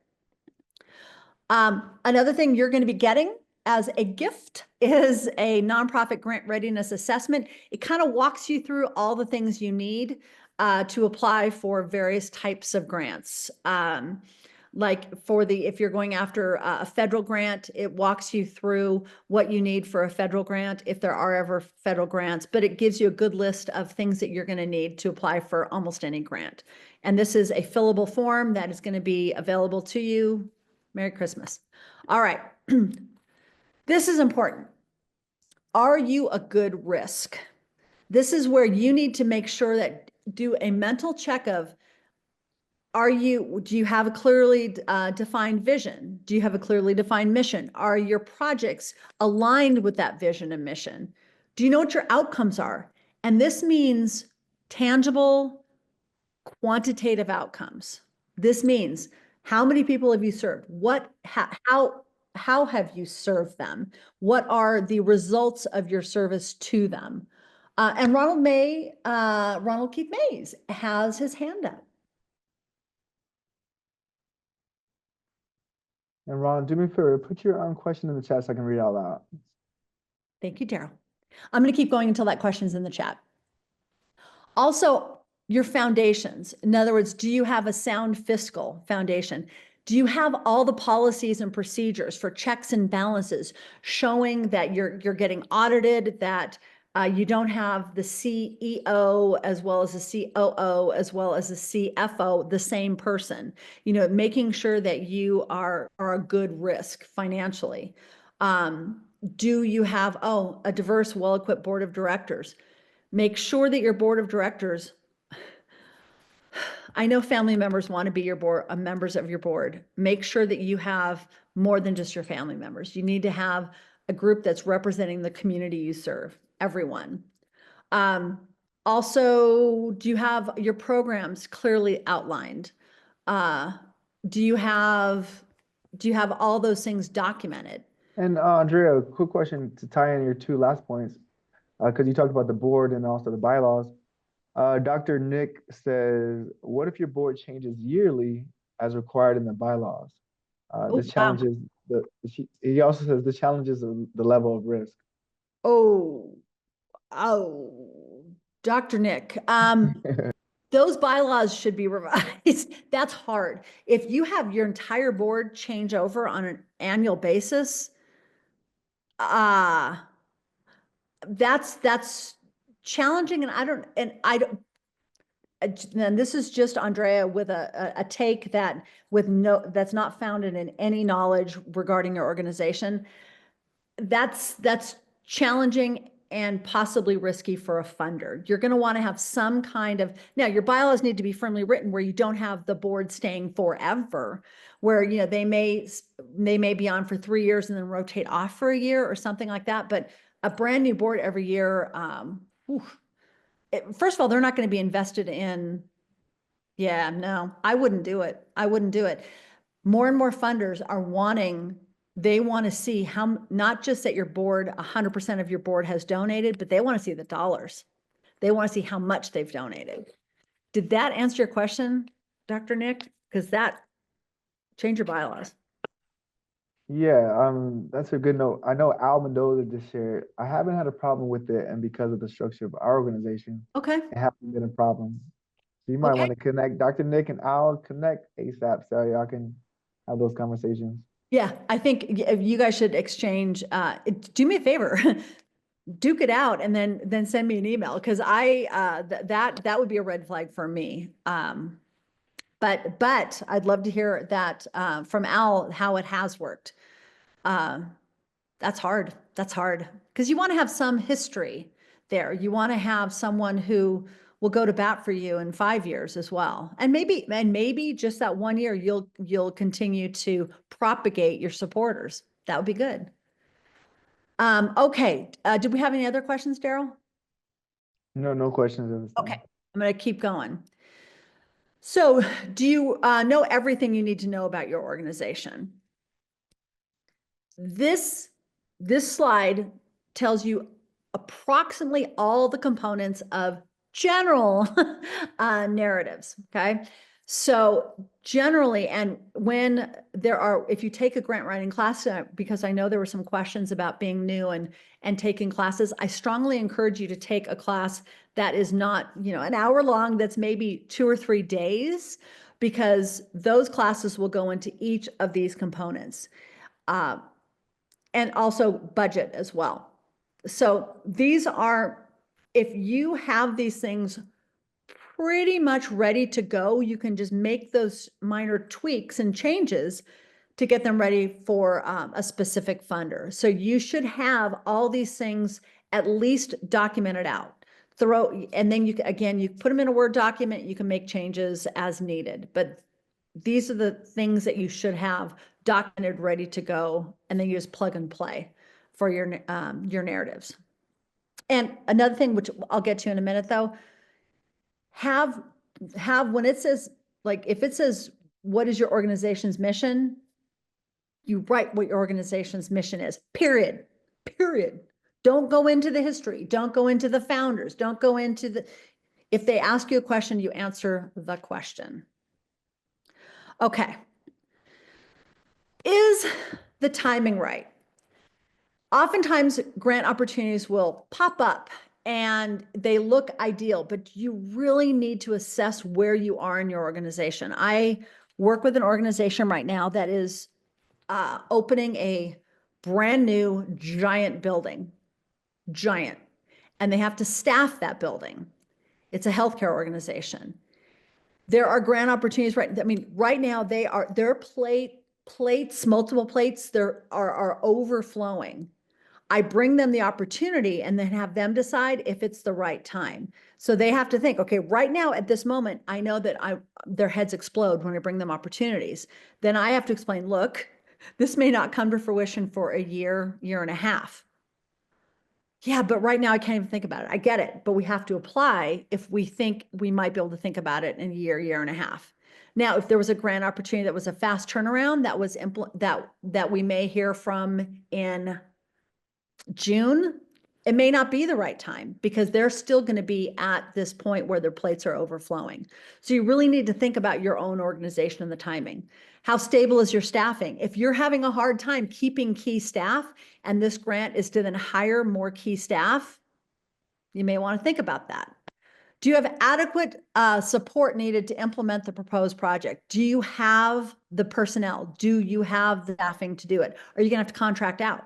Another thing you're going to be getting as a gift is a nonprofit grant readiness assessment. It kind of walks you through all the things you need to apply for various types of grants. Like if you're going after a federal grant, it walks you through what you need for a federal grant, if there are ever federal grants, but it gives you a good list of things that you're going to need to apply for almost any grant. And this is a fillable form that is going to be available to you. Merry Christmas. All right. This is important. Are you a good risk? This is where you need to make sure that do a mental check of, do you have a clearly defined vision? Do you have a clearly defined mission? Are your projects aligned with that vision and mission? Do you know what your outcomes are? And this means tangible, quantitative outcomes. This means how many people have you served? How have you served them? What are the results of your service to them? And Ronald Keith Mays has his hand up. And Ron, do me a favor, put your question in the chat so I can read out loud. Thank you, Daryl. I'm going to keep going until that question's in the chat. Also, your foundations. In other words, do you have a sound fiscal foundation? Do you have all the policies and procedures for checks and balances showing that you're getting audited, that you don't have the CEO as well as the COO as well as the CFO, the same person, making sure that you are a good risk financially. Do you have, a diverse, well-equipped board of directors? Make sure that your board of directors, I know family members want to be your board, members of your board. Make sure that you have more than just your family members. You need to have a group that's representing the community you serve, everyone. Also, do you have your programs clearly outlined? Do you have all those things documented? And Andrea, a quick question to tie in your two last points, because you talked about the board and also the bylaws. Dr. Nick says, what if your board changes yearly as required in the bylaws? This Oh, wow. challenges he also says this challenges the level of risk. Oh, Dr. Nick, those bylaws should be revised. That's hard. If you have your entire board change over on an annual basis, that's challenging, and and this is just Andrea with a take that's not founded in any knowledge regarding your organization. That's challenging and possibly risky for a funder. You're going to want to have some kind of, now your bylaws need to be firmly written where you don't have the board staying forever, where, they may be on for 3 years and then rotate off for a year or something like that. But a brand new board every year, first of all, they're not going to be invested in. Yeah, no, I wouldn't do it. More and more funders are they want to see not just that your board, 100% of your board has donated, but they want to see the dollars. They want to see how much they've donated. Did that answer your question, Dr. Nick? Because change your bylaws. Yeah, that's a good note. I know Al Mendoza just shared. I haven't had a problem with it, and because of the structure of our organization, Okay. it hasn't been a problem. So you might Okay. want to connect Dr. Nick and Al, connect ASAP so y'all can have those conversations. Yeah, I think you guys should exchange, do me a favor, duke it out and then send me an email, because that would be a red flag for me. But I'd love to hear that from Al, how it has worked. That's hard. Because you want to have some history there. You want to have someone who will go to bat for you in 5 years as well. And maybe just that 1 year, you'll continue to propagate your supporters. That would be good. Okay. Did we have any other questions, Daryl? No questions at this time. Okay. I'm going to keep going. So do you know everything you need to know about your organization? This slide tells you approximately all the components of general narratives, okay? So generally, and when if you take a grant writing class, because I know there were some questions about being new and taking classes, I strongly encourage you to take a class that is not, an hour long, that's maybe 2 or 3 days, because those classes will go into each of these components. And also budget as well. So if you have these things pretty much ready to go, you can just make those minor tweaks and changes to get them ready for a specific funder. So you should have all these things at least documented out. And then you put them in a Word document, you can make changes as needed. But these are the things that you should have documented, ready to go, and then you just plug and play for your narratives. And another thing, which I'll get to in a minute though, have when it says, like, if it says, what is your organization's mission? You write what your organization's mission is, period. Don't go into the history. Don't go into the founders. Don't go into if they ask you a question, you answer the question. Okay. Is the timing right? Oftentimes, grant opportunities will pop up and they look ideal, but you really need to assess where you are in your organization. I work with an organization right now that is opening a brand new giant building, and they have to staff that building. It's a healthcare organization. There are grant opportunities, right? I mean, right now their plates, multiple plates, are overflowing. I bring them the opportunity and then have them decide if it's the right time. So they have to think, okay, right now at this moment, I know that their heads explode when I bring them opportunities. Then I have to explain, look, this may not come to fruition for a year, year and a half. Yeah, but right now I can't even think about it. I get it, but we have to apply if we think we might be able to think about it in a year, year and a half. Now, if there was a grant opportunity that was a fast turnaround, that was that we may hear from in June, it may not be the right time because they're still going to be at this point where their plates are overflowing. So you really need to think about your own organization and the timing. How stable is your staffing? If you're having a hard time keeping key staff and this grant is to then hire more key staff, you may want to think about that. Do you have adequate support needed to implement the proposed project? Do you have the personnel? Do you have the staffing to do it? Are you going to have to contract out?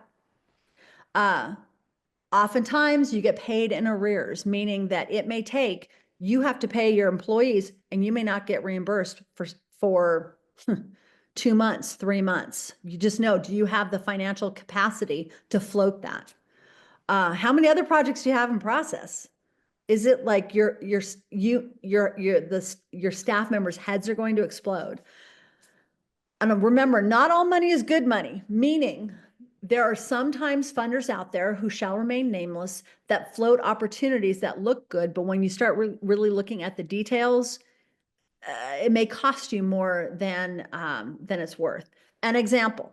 Oftentimes you get paid in arrears, meaning that it may take, you have to pay your employees and you may not get reimbursed for 2 months, 3 months. You just know, do you have the financial capacity to float that? How many other projects do you have in process? Is it like your staff members' heads are going to explode? And remember, not all money is good money, meaning there are sometimes funders out there who shall remain nameless that float opportunities that look good, but when you start really looking at the details, it may cost you more than it's worth. An example,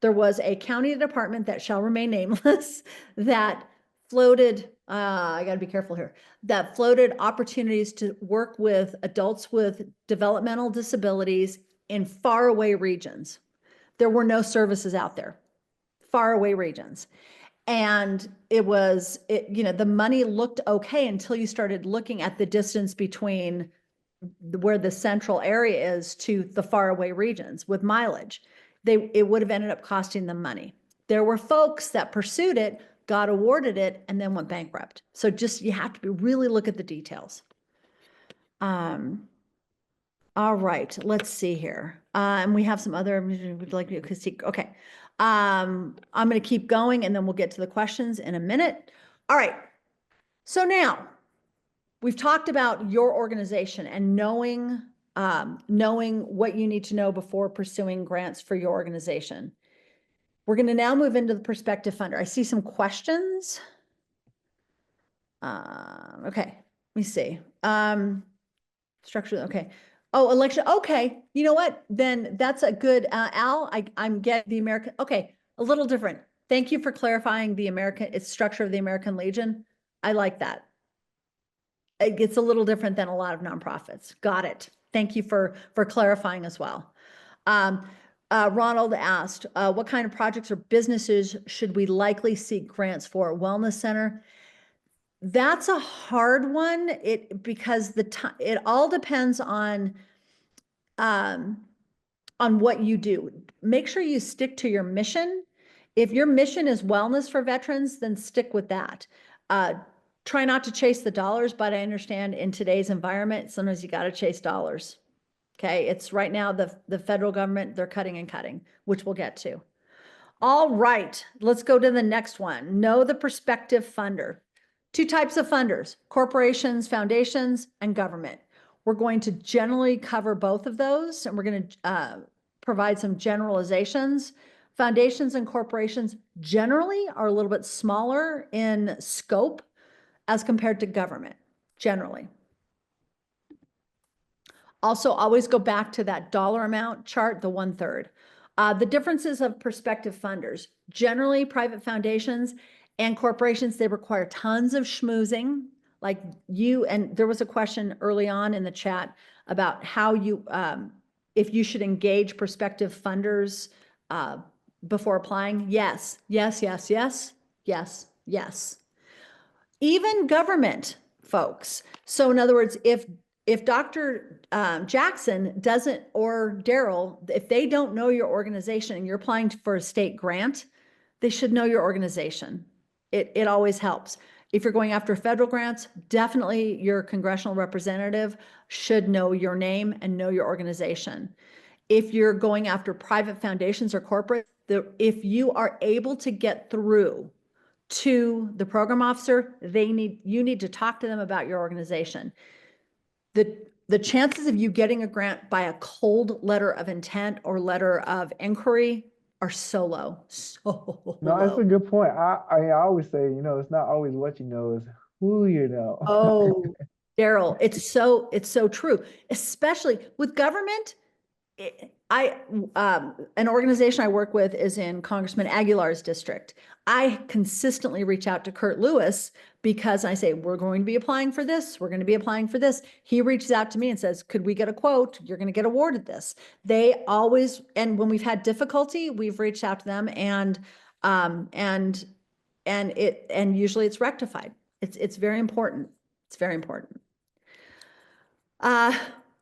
there was a county department that shall remain nameless that floated, I got to be careful here, that floated opportunities to work with adults with developmental disabilities in faraway regions. There were no services out there. Faraway regions. And the money looked okay until you started looking at the distance between where the central area is to the faraway regions with mileage. It would have ended up costing them money. There were folks that pursued it, got awarded it, and then went bankrupt. So you have to really look at the details. All right, let's see here. And we have some other, would like to critique. Okay. I'm going to keep going and then we'll get to the questions in a minute. All right. So now we've talked about your organization and knowing what you need to know before pursuing grants for your organization. We're going to now move into the prospective funder. I see some questions. Okay, let me see. Structure, okay. Oh, election, okay. You know what? Then that's a good, Al, I'm getting the American, okay, a little different. Thank you for clarifying it's structure of the American Legion. I like that. It's a little different than a lot of nonprofits. Got it. Thank you for clarifying as well. Ronald asked, what kind of projects or businesses should we likely seek grants for? Wellness center. That's a hard one. Because it all depends on what you do. Make sure you stick to your mission. If your mission is wellness for veterans, then stick with that. Try not to chase the dollars, but I understand in today's environment, sometimes you got to chase dollars. Okay, it's right now the federal government, they're cutting and cutting, which we'll get to. All right, let's go to the next one. Know the prospective funder. 2 types of funders, corporations, foundations, and government. We're going to generally cover both of those, and we're going to provide some generalizations. Foundations and corporations generally are a little bit smaller in scope as compared to government, generally. Also, always go back to that dollar amount chart, the 1/3. The differences of prospective funders. Generally, private foundations and corporations, they require tons of schmoozing. Like and there was a question early on in the chat about how if you should engage prospective funders before applying. Yes, yes, yes, yes, yes, yes. Even government folks. So in other words, if Dr. Jackson doesn't, or Daryl, if they don't know your organization and you're applying for a state grant, they should know your organization. It always helps. If you're going after federal grants, definitely your congressional representative should know your name and know your organization. If you're going after private foundations or corporate, if you are able to get through to the program officer, you need to talk to them about your organization. The chances of you getting a grant by a cold letter of intent or letter of inquiry are so low, so No, that's low. a good point. I always say, it's not always what you know, it's who you know. Oh, Daryl, it's so true, especially with government. An organization I work with is in Congressman Aguilar's district. I consistently reach out to Kurt Lewis because I say, we're going to be applying for this. We're going to be applying for this. He reaches out to me and says, could we get a quote? You're going to get awarded this. They always, and when we've had difficulty, we've reached out to them and usually it's rectified. It's very important. It's very important.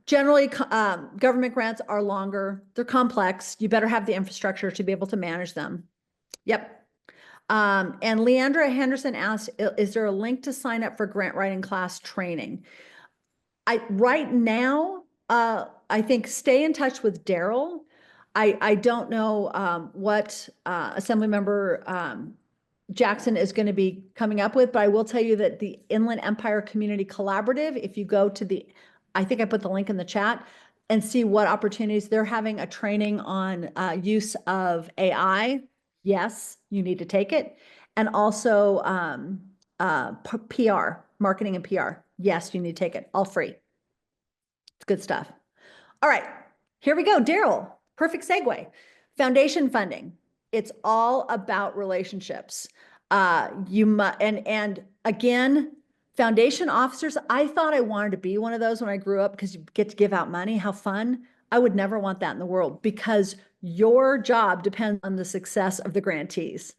Generally, government grants are longer. They're complex. You better have the infrastructure to be able to manage them. Yep. And Leandra Henderson asked, is there a link to sign up for grant writing class training? Right now, I think stay in touch with Daryl. I don't know what Assemblymember Jackson is going to be coming up with, but I will tell you that the Inland Empire Community Collaborative, if you go to I think I put the link in the chat, and see what opportunities they're having a training on use of AI. Yes, you need to take it. And also PR, marketing and PR. Yes, you need to take it, all free. It's good stuff. All right, here we go. Daryl, perfect segue. Foundation funding. It's all about relationships. And again, foundation officers, I thought I wanted to be one of those when I grew up because you get to give out money. How fun. I would never want that in the world because your job depends on the success of the grantees.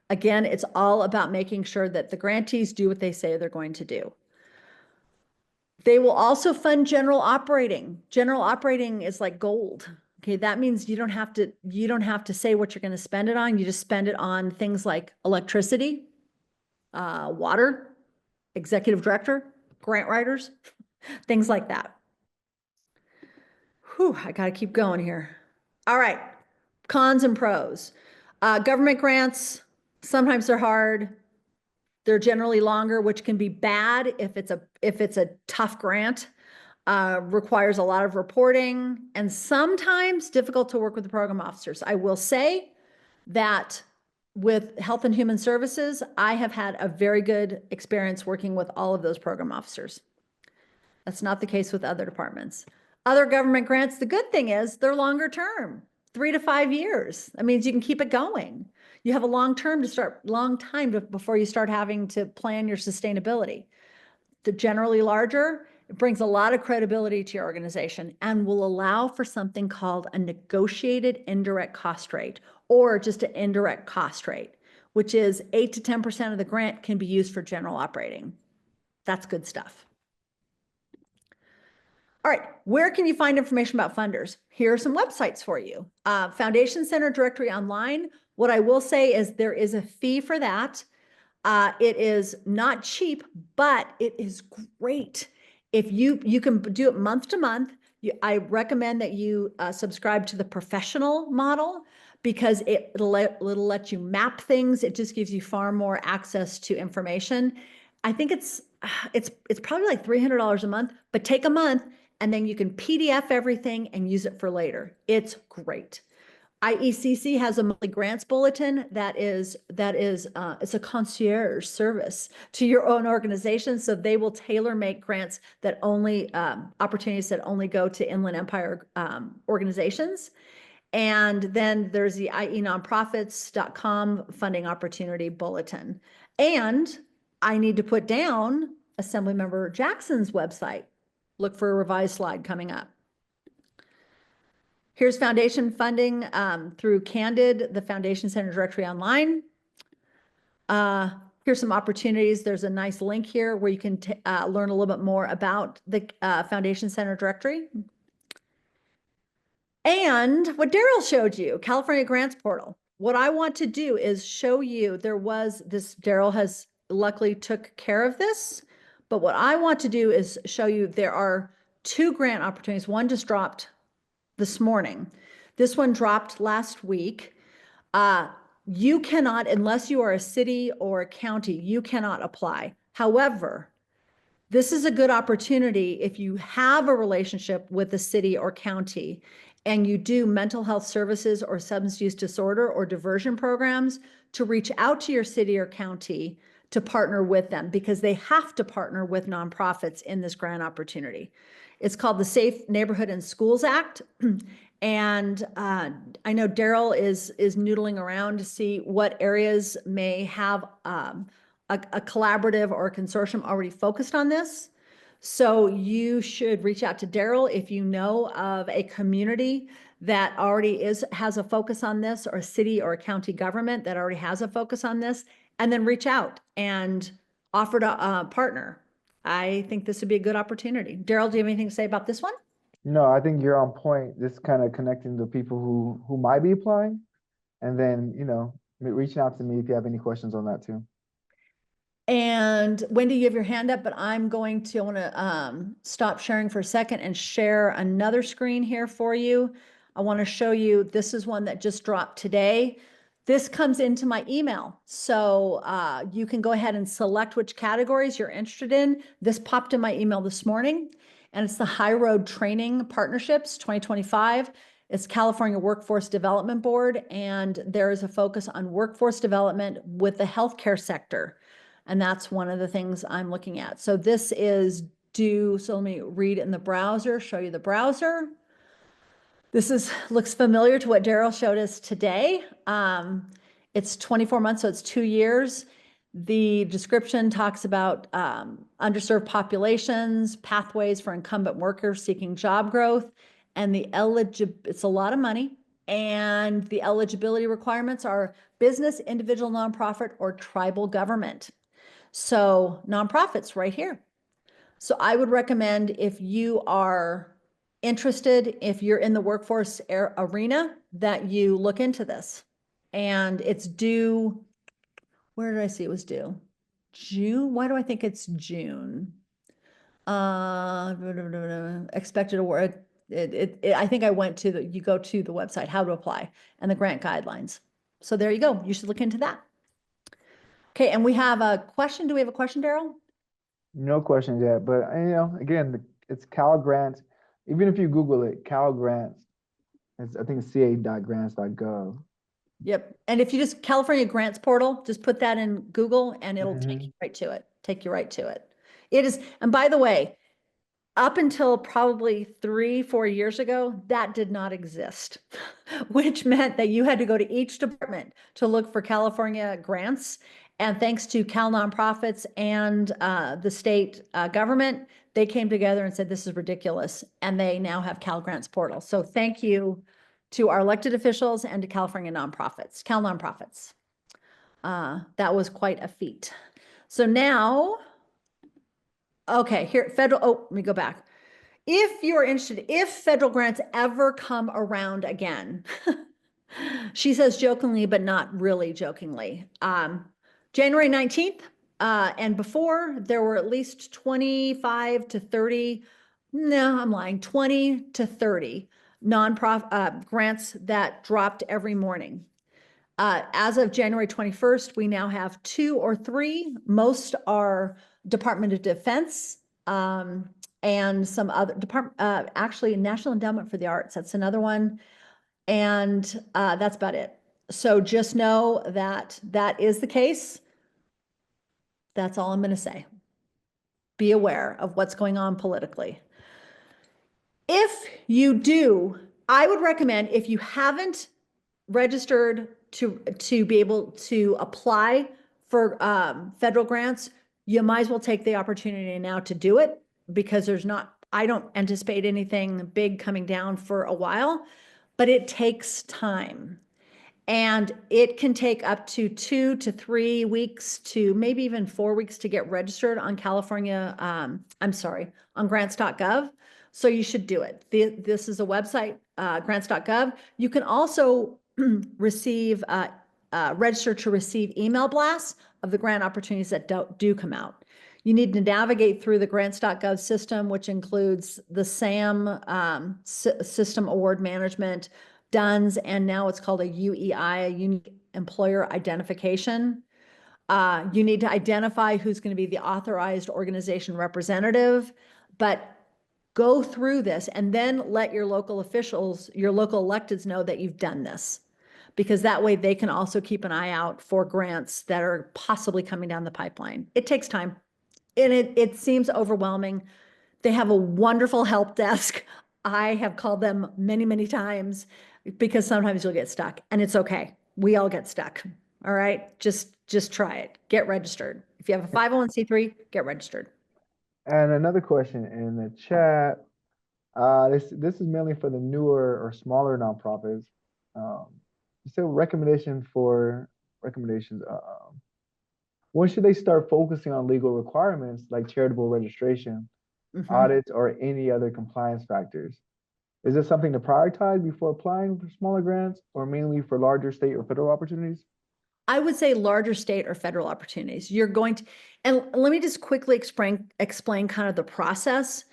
Again, it's all about making sure that the grantees do what they say they're going to do. They will also fund general operating. General operating is like gold. Okay, that means you don't have to say what you're going to spend it on. You just spend it on things like electricity, water, executive director, grant writers, things like that. Whew, I got to keep going here. All right, cons and pros. Government grants, sometimes they're hard. They're generally longer, which can be bad if it's a tough grant. Requires a lot of reporting and sometimes difficult to work with the program officers. I will say that with Health and Human Services, I have had a very good experience working with all of those program officers. That's not the case with other departments. Other government grants, the good thing is they're longer term, 3 to 5 years. That means you can keep it going. You have a long time before you start having to plan your sustainability. They're generally larger. It brings a lot of credibility to your organization and will allow for something called a negotiated indirect cost rate, or just an indirect cost rate, which is 8 to 10% of the grant can be used for general operating. That's good stuff. All right, where can you find information about funders? Here are some websites for you. Foundation Center Directory Online. What I will say is there is a fee for that. It is not cheap, but it is great. If you can do it month to month, I recommend that you subscribe to the professional model because it'll let you map things. It just gives you far more access to information. I think it's probably like $300 a month, but take a month and then you can PDF everything and use it for later. It's great. IECC has a monthly grants bulletin it's a concierge service to your own organization. So they will tailor make grants that opportunities that only go to Inland Empire organizations. And then there's the ienonprofits.com funding opportunity bulletin. And I need to put down Assemblymember Jackson's website. Look for a revised slide coming up. Here's foundation funding through Candid, the Foundation Center Directory Online. Here's some opportunities. There's a nice link here where you can learn a little bit more about the Foundation Center Directory. And what Daryl showed you, California Grants Portal. What I want to do is show you, Daryl has luckily took care of this, but what I want to do is show you there are 2 grant opportunities. One just dropped this morning. This one dropped last week. You cannot, unless you are a city or a county, you cannot apply. However, this is a good opportunity if you have a relationship with the city or county and you do mental health services or substance use disorder or diversion programs, to reach out to your city or county to partner with them, because they have to partner with nonprofits in this grant opportunity. It's called the Safe Neighborhood and Schools Act. And I know Daryl is noodling around to see what areas may have a collaborative or a consortium already focused on this. So you should reach out to Daryl if you know of a community that already has a focus on this, or a city or a county government that already has a focus on this, and then reach out and offer to partner. I think this would be a good opportunity. Daryl, do you have anything to say about this one? No, I think you're on point. Just kind of connecting the people who might be applying, and then, you know, reaching out to me if you have any questions on that too. And Wendy, you have your hand up, but I want to stop sharing for a second and share another screen here for you. I want to show you, this is one that just dropped today. This comes into my email. So you can go ahead and select which categories you're interested in. This popped in my email this morning, and it's the High Road Training Partnerships 2025. It's California Workforce Development Board, and there is a focus on workforce development with the healthcare sector. And that's one of the things I'm looking at. So this is due, so let me read in the browser, show you the browser. This looks familiar to what Daryl showed us today. It's 24 months, so it's 2 years. The description talks about underserved populations, pathways for incumbent workers seeking job growth, and it's a lot of money. And the eligibility requirements are business, individual, nonprofit, or tribal government. So nonprofits right here. So I would recommend, if you are interested, if you're in the workforce arena, that you look into this. And it's due, where did I see it was due? June. Why do I think it's June? Expected award. I think I went to you go to the website, how to apply, and the grant guidelines. So there you go. You should look into that. Okay, and we have a question. Do we have a question, Daryl? No questions yet, but you know, again, it's Cal Grants. Even if you Google it, Cal Grants, I think it's ca.grants.gov. Yep. And if you just California Grants Portal, just put that in Google and it'll take you right to it. Take you right to it. It is, and by the way, up until probably 3-4 years ago, that did not exist, which meant that you had to go to each department to look for California grants. And thanks to Cal Nonprofits and the state government, they came together and said, this is ridiculous. And they now have Cal Grants Portal. So thank you to our elected officials and to California nonprofits, Cal Nonprofits. That was quite a feat. So now, okay, here, let me go back. If you're interested, if federal grants ever come around again, she says jokingly, but not really jokingly, January 19th and before, there were at least 25 to 30, no, I'm lying, 20 to 30 nonprofit grants that dropped every morning. As of January 21st, we now have 2 or 3. Most are Department of Defense and some other department, actually National Endowment for the Arts, that's another one. And that's about it. So just know that that is the case. That's all I'm going to say. Be aware of what's going on politically. If you do, I would recommend, if you haven't registered to be able to apply for federal grants, you might as well take the opportunity now to do it, because I don't anticipate anything big coming down for a while, but it takes time. And it can take up to 2 to 3 weeks to maybe even 4 weeks to get registered on on grants.gov. So you should do it. This is a website, grants.gov. You can also receive, register to receive email blasts of the grant opportunities that do come out. You need to navigate through the grants.gov system, which includes the SAM System Award Management, DUNS, and now it's called a UEI, a Unique Employer Identification. You need to identify who's going to be the authorized organization representative, but go through this and then let your local officials, your local electeds know that you've done this. Because that way they can also keep an eye out for grants that are possibly coming down the pipeline. It takes time and it seems overwhelming. They have a wonderful help desk. I have called them many, many times because sometimes you'll get stuck and it's okay. We all get stuck. All right. Just try it. Get registered. If you have a 501c3, get registered. And another question in the chat. This is mainly for the newer or smaller nonprofits. So recommendations. When should they start focusing on legal requirements like charitable registration, audits, or any other compliance factors? Is this something to prioritize before applying for smaller grants, or mainly for larger state or federal opportunities? I would say larger state or federal opportunities. You're going to, and let me just quickly explain kind of the process.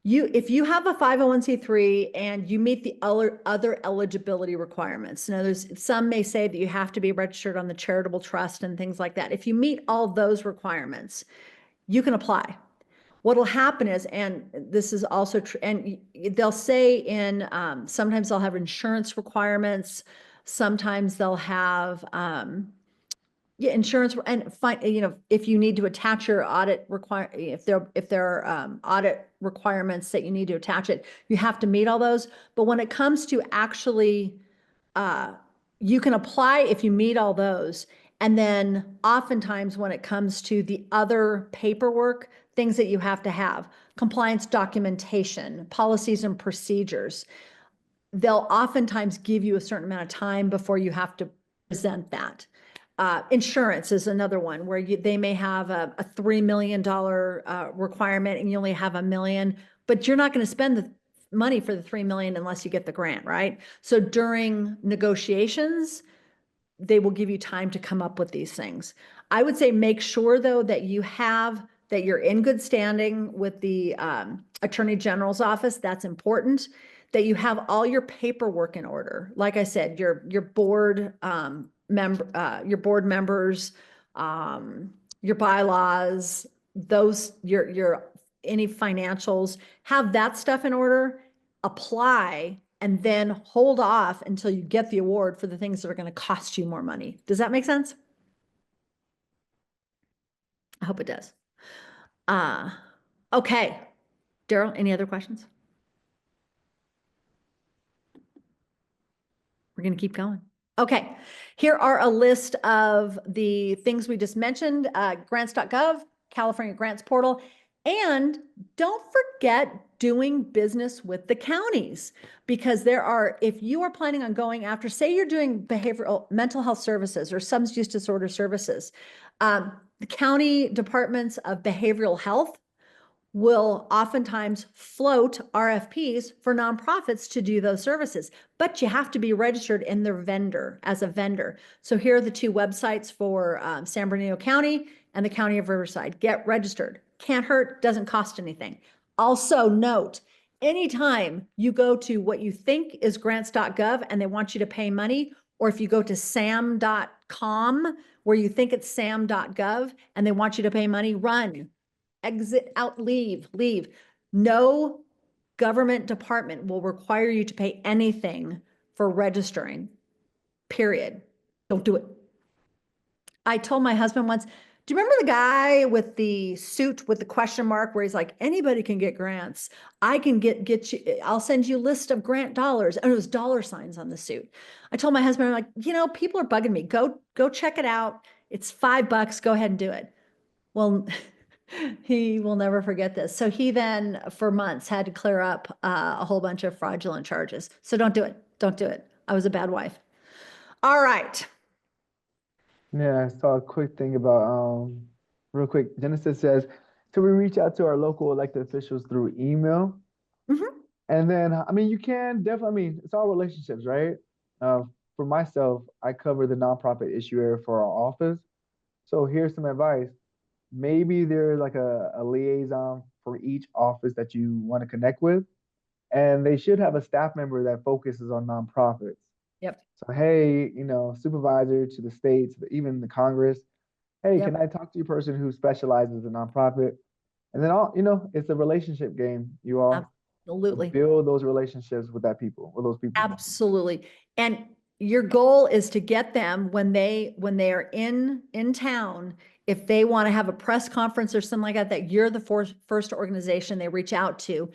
If you have a 501c3 and you meet the other eligibility requirements, now some may say that you have to be registered on the charitable trust and things like that. If you meet all those requirements, you can apply. What'll happen is, and this is also true, and they'll say in, sometimes they'll have insurance requirements, sometimes they'll have, insurance and if you need to attach your audit if there are audit requirements that you need to attach it, you have to meet all those. But when it comes to actually, you can apply if you meet all those. And then oftentimes when it comes to the other paperwork, things that you have to have, compliance documentation, policies and procedures, they'll oftentimes give you a certain amount of time before you have to present that. Insurance is another one where they may have a $3 million requirement and you only have $1 million, but you're not going to spend the money for the $3 million unless you get the grant, right? So during negotiations, they will give you time to come up with these things. I would say make sure though that you're in good standing with the Attorney General's office. That's important. That you have all your paperwork in order. Like I said, your board your board members, your bylaws, your any financials, have that stuff in order, apply, and then hold off until you get the award for the things that are going to cost you more money. Does that make sense? I hope it does. Okay. Daryl, any other questions? We're going to keep going. Okay, here are a list of the things we just mentioned, grants.gov, California Grants Portal, and don't forget doing business with the counties, because if you are planning on going after, say you're doing behavioral mental health services or substance use disorder services, the county departments of behavioral health will oftentimes float RFPs for nonprofits to do those services, but you have to be registered in their vendor as a vendor. So here are the two websites for San Bernardino County and the County of Riverside. Get registered. Can't hurt, doesn't cost anything. Also note, anytime you go to what you think is grants.gov and they want you to pay money, or if you go to sam.com where you think it's sam.gov and they want you to pay money, run. Exit out, leave. No government department will require you to pay anything for registering, period. Don't do it. I told my husband once, do you remember the guy with the suit with the question mark where he's like, anybody can get grants. I can get you, I'll send you a list of grant dollars. And it was dollar signs on the suit. I told my husband, I'm like, people are bugging me. Go check it out. It's $5. Go ahead and do it. Well, he will never forget this. So he then for months had to clear up a whole bunch of fraudulent charges. So don't do it. Don't do it. I was a bad wife. All right. Yeah, I saw a quick thing about, real quick, Genesis says, so we reach out to our local elected officials through email. And then, you can definitely, it's all relationships, right? For myself, I cover the nonprofit issue area for our office. So here's some advice. maybe there's like a liaison for each office that you want to connect with. And they should have a staff member that focuses on nonprofits. Yep. So, hey, supervisor to the states, even the Congress, hey, can Yep. I talk to your person who specializes in nonprofit? And then it's a relationship game. You all Absolutely. build those relationships with those people. Absolutely. And your goal is to get them when they are in town, if they want to have a press conference or something like that, that you're the first organization they reach out to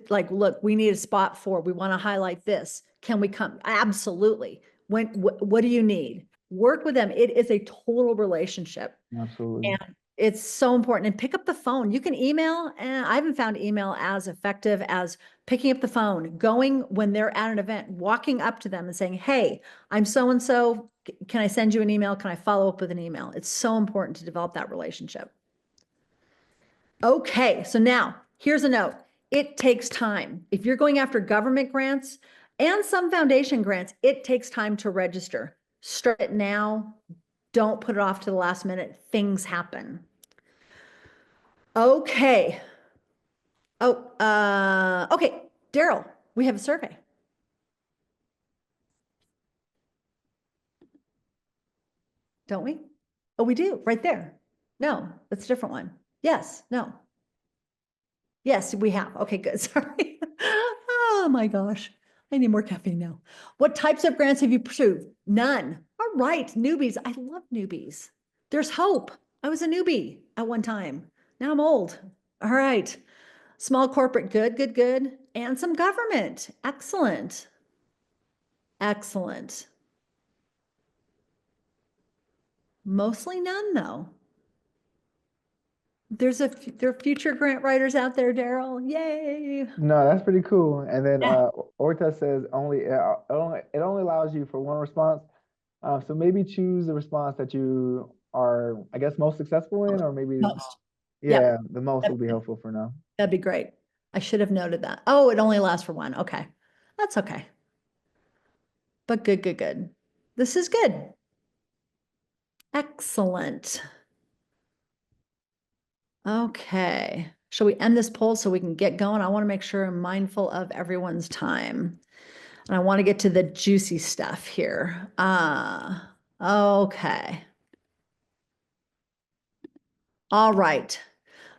like, look, we need a spot for, we want to highlight this. Can we come? Absolutely. What do you need? Work with them. It is a total relationship. Absolutely. And it's so important. And pick up the phone. You can email, and I haven't found email as effective as picking up the phone, going when they're at an event, walking up to them and saying, hey, I'm so-and-so. Can I send you an email? Can I follow up with an email? It's so important to develop that relationship. Okay, so now here's a note. It takes time. If you're going after government grants and some foundation grants, it takes time to register. Start it now. Don't put it off to the last minute. Things happen. Okay. Oh, okay, Daryl, we have a survey. Don't we? Oh, we do, right there. No, that's a different one. Yes, no. Yes, we have. Okay, good. Sorry. Oh my gosh. I need more caffeine now. What types of grants have you pursued? None. All right, newbies. I love newbies. There's hope. I was a newbie at one time. Now I'm old. All right. Small corporate, good, good, good. And some government. Excellent. Excellent. Mostly none, though. There are future grant writers out there, Daryl. Yay. No, that's pretty cool. And then Yeah. Orta says it only allows you for one response. So maybe choose the response that you are, I guess, most successful in, or maybe, Most. Yeah, yeah, the most will be helpful for now. that'd be great. I should have noted that. Oh, it only lasts for one. Okay. That's okay. But good, good, good. This is good. Excellent. Okay. Shall we end this poll so we can get going? I want to make sure I'm mindful of everyone's time. And I want to get to the juicy stuff here. Okay. All right.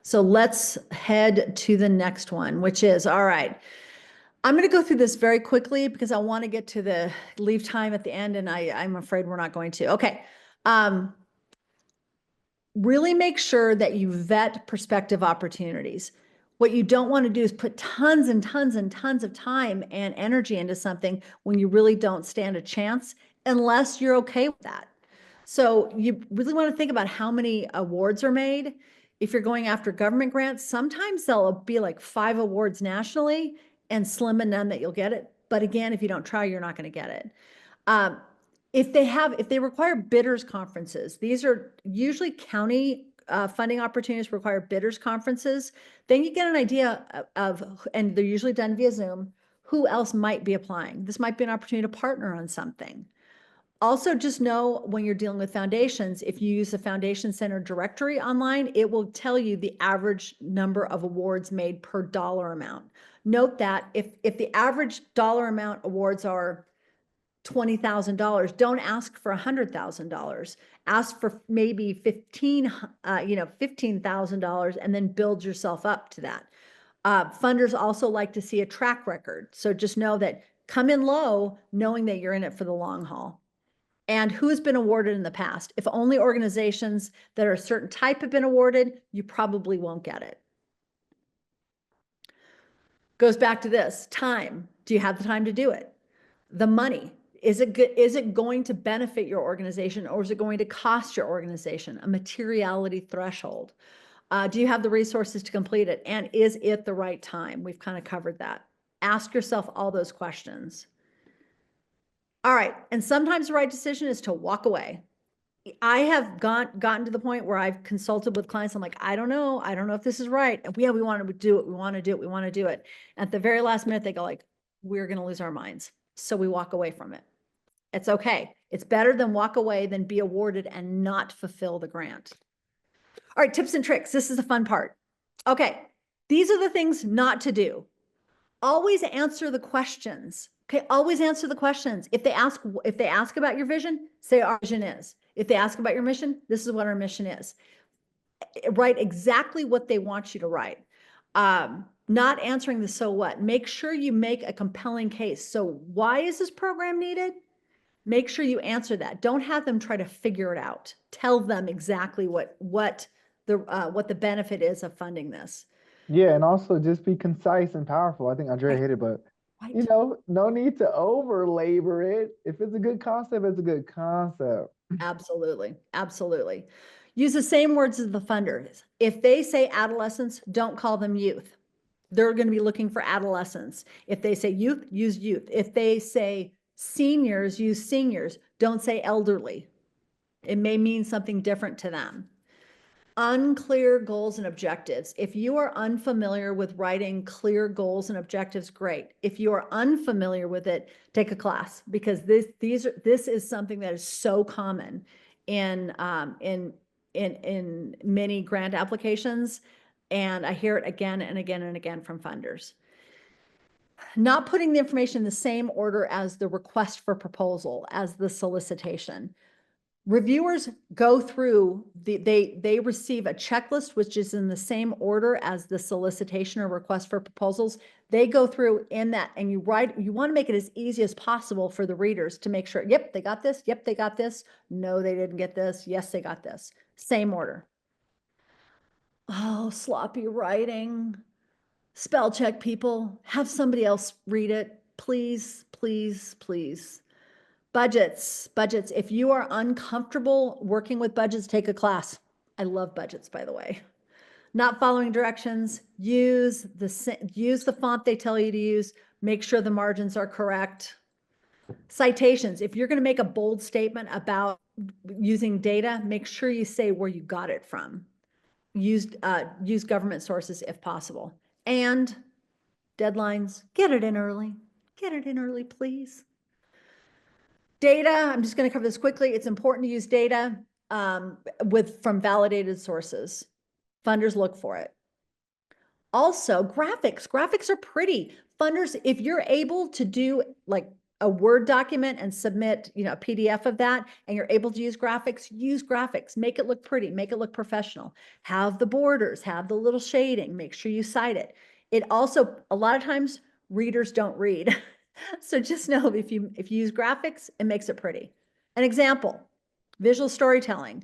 So let's head to the next one, which is, all right. I'm going to go through this very quickly because I want to get to the leave time at the end, and I'm afraid we're not going to. Okay. Really make sure that you vet prospective opportunities. What you don't want to do is put tons and tons and tons of time and energy into something when you really don't stand a chance unless you're okay with that. So you really want to think about how many awards are made. If you're going after government grants, sometimes there'll be like 5 awards nationally and slim and none that you'll get it. But again, if you don't try, you're not going to get it. If they require bidders conferences, these are usually county funding opportunities require bidders conferences. Then you get an idea of, and they're usually done via Zoom, who else might be applying. This might be an opportunity to partner on something. Also, just know when you're dealing with foundations, if you use the Foundation Center directory online, it will tell you the average number of awards made per dollar amount. Note that if the average dollar amount awards are $20,000, don't ask for $100,000. Ask for maybe $15,000 and then build yourself up to that. Funders also like to see a track record. So just know that come in low, knowing that you're in it for the long haul. And who's been awarded in the past. If only organizations that are a certain type have been awarded, you probably won't get it. Goes back to this, time. Do you have the time to do it? The money. Is it going to benefit your organization, or is it going to cost your organization? A materiality threshold. Do you have the resources to complete it? And is it the right time? We've kind of covered that. Ask yourself all those questions. All right. And sometimes the right decision is to walk away. I have gotten to the point where I've consulted with clients. I'm like, I don't know if this is right. And yeah, we want to do it. We want to do it. We want to do it. At the very last minute, they go like, we're going to lose our minds. So we walk away from it. It's okay. It's better than walk away than be awarded and not fulfill the grant. All right, tips and tricks. This is the fun part. Okay, these are the things not to do. Always answer the questions. Okay, always answer the questions. If they ask about your vision, say our vision is. If they ask about your mission, this is what our mission is. Write exactly what they want you to write. Not answering the so what. Make sure you make a compelling case. So why is this program needed? Make sure you answer that. Don't have them try to figure it out. Tell them exactly what the benefit is of funding this. Yeah, and also just be concise and powerful. I think Andrea Right. hit it, but Right. no need to over labor it. If it's a good concept, it's a good concept. Absolutely. Absolutely. Use the same words as the funders. If they say adolescents, don't call them youth. They're going to be looking for adolescents. If they say youth, use youth. If they say seniors, use seniors. Don't say elderly. It may mean something different to them. Unclear goals and objectives. If you are unfamiliar with writing clear goals and objectives, great. If you are unfamiliar with it, take a class, because this is something that is so common in many grant applications, and I hear it again and again and again from funders. Not putting the information in the same order as the request for proposal, as the solicitation. Reviewers go through they receive a checklist, which is in the same order as the solicitation or request for proposals. They go through in that, and you want to make it as easy as possible for the readers to make sure, yep, they got this. Yep, they got this. No, they didn't get this. Yes, they got this. Same order. Oh, sloppy writing. Spell check, people. Have somebody else read it. Please, please, please. Budgets. If you are uncomfortable working with budgets, take a class. I love budgets, by the way. Not following directions, use the font they tell you to use. Make sure the margins are correct. Citations. If you're going to make a bold statement about using data, make sure you say where you got it from. Use government sources if possible. And deadlines. Get it in early. Get it in early, please. Data, I'm just going to cover this quickly. It's important to use data from validated sources. Funders look for it. Also, graphics. Graphics are pretty. Funders, if you're able to do like a Word document and submit, a PDF of that, and you're able to use graphics. Make it look pretty, make it look professional. Have the borders, have the little shading, make sure you cite it. It also, a lot of times, readers don't read. So just know if you use graphics, it makes it pretty. An example, visual storytelling.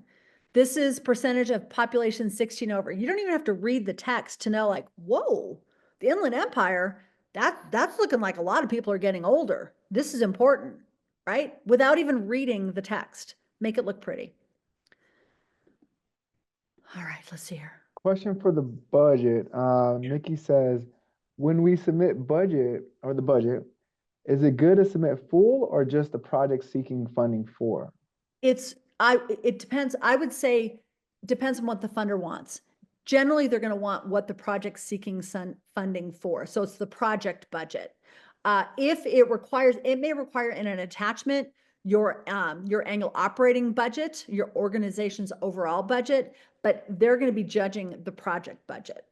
This is percentage of population 16 over. You don't even have to read the text to know, like, whoa, the Inland Empire, that's looking like a lot of people are getting older. This is important, right? Without even reading the text, make it look pretty. All right, let's see here. Question for the budget. Nikki says, when we submit the budget, is it good to submit full or just the project seeking funding for? It depends. I would say depends on what the funder wants. Generally, they're going to want what the project seeking funding for. So it's the project budget. If it may require in an attachment your annual operating budget, your organization's overall budget, but they're going to be judging the project budget.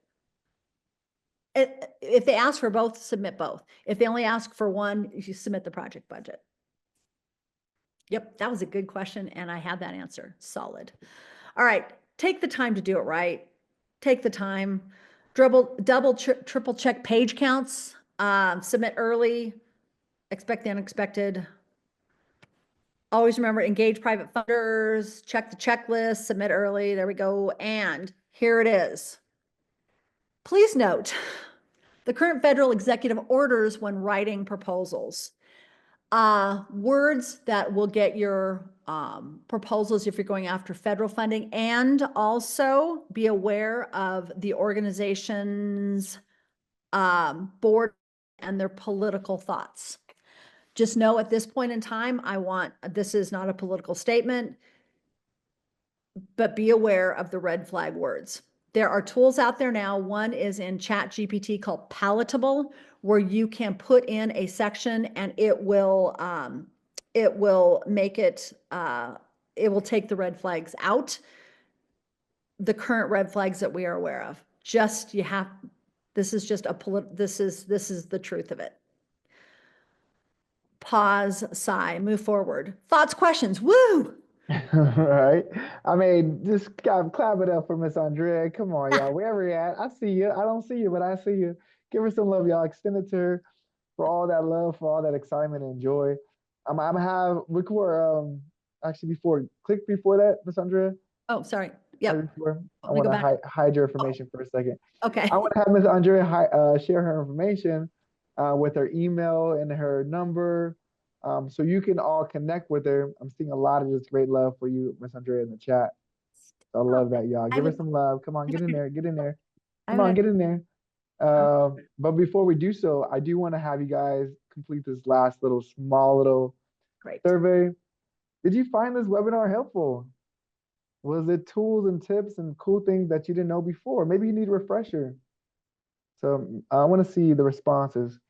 If they ask for both, submit both. If they only ask for one, you submit the project budget. Yep, that was a good question, and I had that answer. Solid. All right, take the time to do it right. Take the time. Double, triple check page counts. Submit early. Expect the unexpected. Always remember, engage private funders. Check the checklist. Submit early. There we go. And here it is. Please note the current federal executive orders when writing proposals. Words that will get your proposals if you're going after federal funding, and also be aware of the organization's board and their political thoughts. Just know at this point in time, this is not a political statement, but be aware of the red flag words. There are tools out there now. One is in ChatGPT called Palatable, where you can put in a section and it will make it, it will take the red flags out. the current red flags that we are aware of. Just, this is just this is the truth of it. Pause, sigh, move forward. Thoughts, questions, woo! Right? I mean, just clap it up for Miss Andrea. Come on, y'all. Wherever you're at, I see you. I don't see you, but I see you. Give her some love, y'all. Extend it to her for all that love, for all that excitement and joy. I'm have record actually click before that, Miss Andrea. Oh, sorry. Right Yep. before. I Let me want go to back. hide your information for a second. Okay. I want to have Miss Andrea share her information with her email and her number, so you can all connect with her. I'm seeing a lot of this great love for you, Miss Andrea, in the chat. I love that, y'all. Give her some love. Come on, get in there. Get in there. Come on, get in there. But before we do so, I do want to have you guys complete this last small little Great. survey. Did you find this webinar helpful? Was it tools and tips and cool things that you didn't know before? Maybe you need a refresher. So I want to see the responses.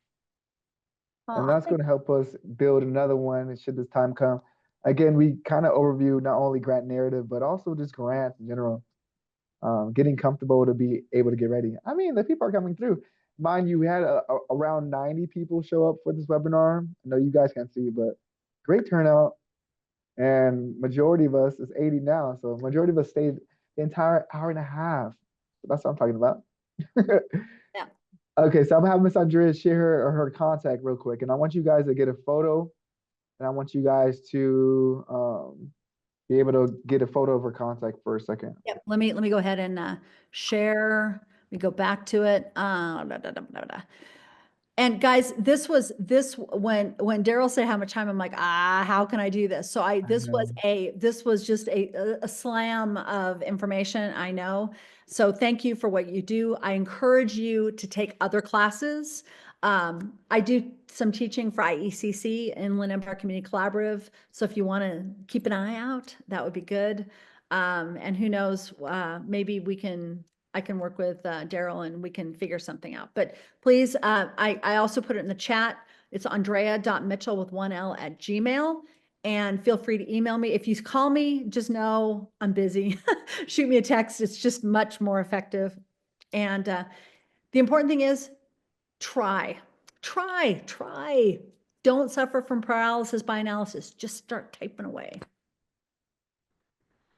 And that's going to help us build another one should this time come. Again, we kind of overview not only grant narrative, but also just grants in general. Getting comfortable to be able to get ready. I mean, the people are coming through. Mind you, we had around 90 people show up for this webinar. I know you guys can't see, but great turnout. And majority of us is 80 now. So majority of us stayed the entire hour and a half. So that's what I'm talking about. Yeah. Okay, so I'm having Miss Andrea share her contact real quick. And I want you guys to get a photo. And I want you guys to be able to get a photo of her contact for a second. Yep. Let me go ahead and share. We go back to it. And guys, this when Daryl said how much time, I'm like, how can I do this? So this was just a slam of information, I know. So thank you for what you do. I encourage you to take other classes. I do some teaching for IECC, Inland Empire Community Collaborative. So if you want to keep an eye out, that would be good. And who knows, maybe I can work with Daryl and we can figure something out. But please, I also put it in the chat. It's andrea.mitchell with 1L at Gmail. And feel free to email me. If you call me, just know I'm busy. Shoot me a text. It's just much more effective. And the important thing is try. Don't suffer from paralysis by analysis. Just start typing away.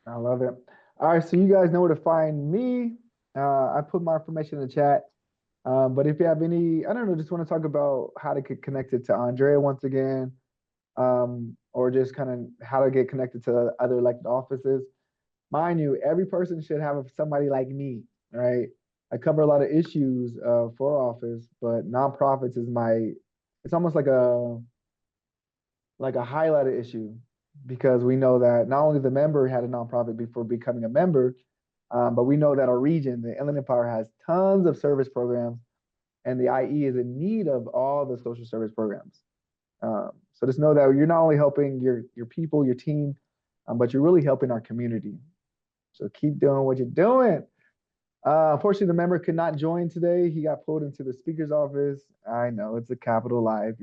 I love it. All right, so you guys know where to find me. I put my information in the chat. But if you have any, I don't know, just want to talk about how to get connected to Andrea once again, or just kind of how to get connected to other elected offices. Mind you, every person should have somebody like me, right? I cover a lot of issues for office, but nonprofits is it's almost like a highlighted issue, because we know that not only the member had a nonprofit before becoming a member, but we know that our region, the Inland Empire, has tons of service programs, and the IE is in need of all the social service programs. So just know that you're not only helping your people, your team, but you're really helping our community. So keep doing what you're doing. Unfortunately, the member could not join today. He got pulled into the speaker's office. I know, it's a capital life.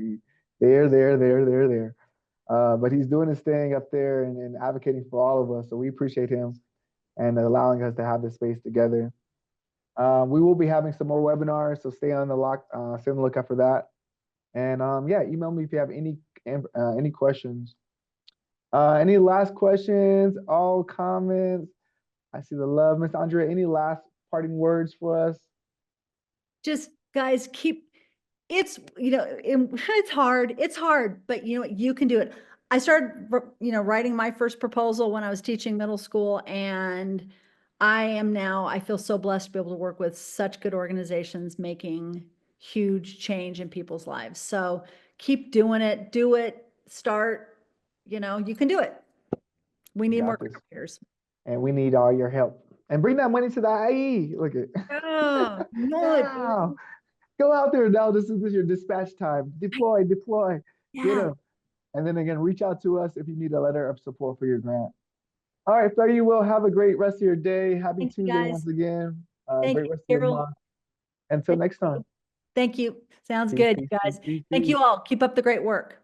There. But he's doing his thing up there and advocating for all of us. So we appreciate him and allowing us to have this space together. We will be having some more webinars, so stay on the lookout for that. And yeah, email me if you have any questions. Any last questions? All comments? I see the love, Miss Andrea. Any last parting words for us? Just guys, it's hard, but you can do it. I started, writing my first proposal when I was teaching middle school, and I feel so blessed to be able to work with such good organizations making huge change in people's lives. So keep doing it, start, you can do it. We need more careers. And we need all your help. And bring that money to the IE. Look at Oh, no. Go out there now. This is your dispatch time. Deploy. Yeah. Get them. And then again, reach out to us if you need a letter of support for your grant. All right, fare you well. Have a great rest of your day. Happy Tuesday once again. Great rest of your month. Until next time. Thank you. Sounds good, guys. Thank you all. Keep up the great work.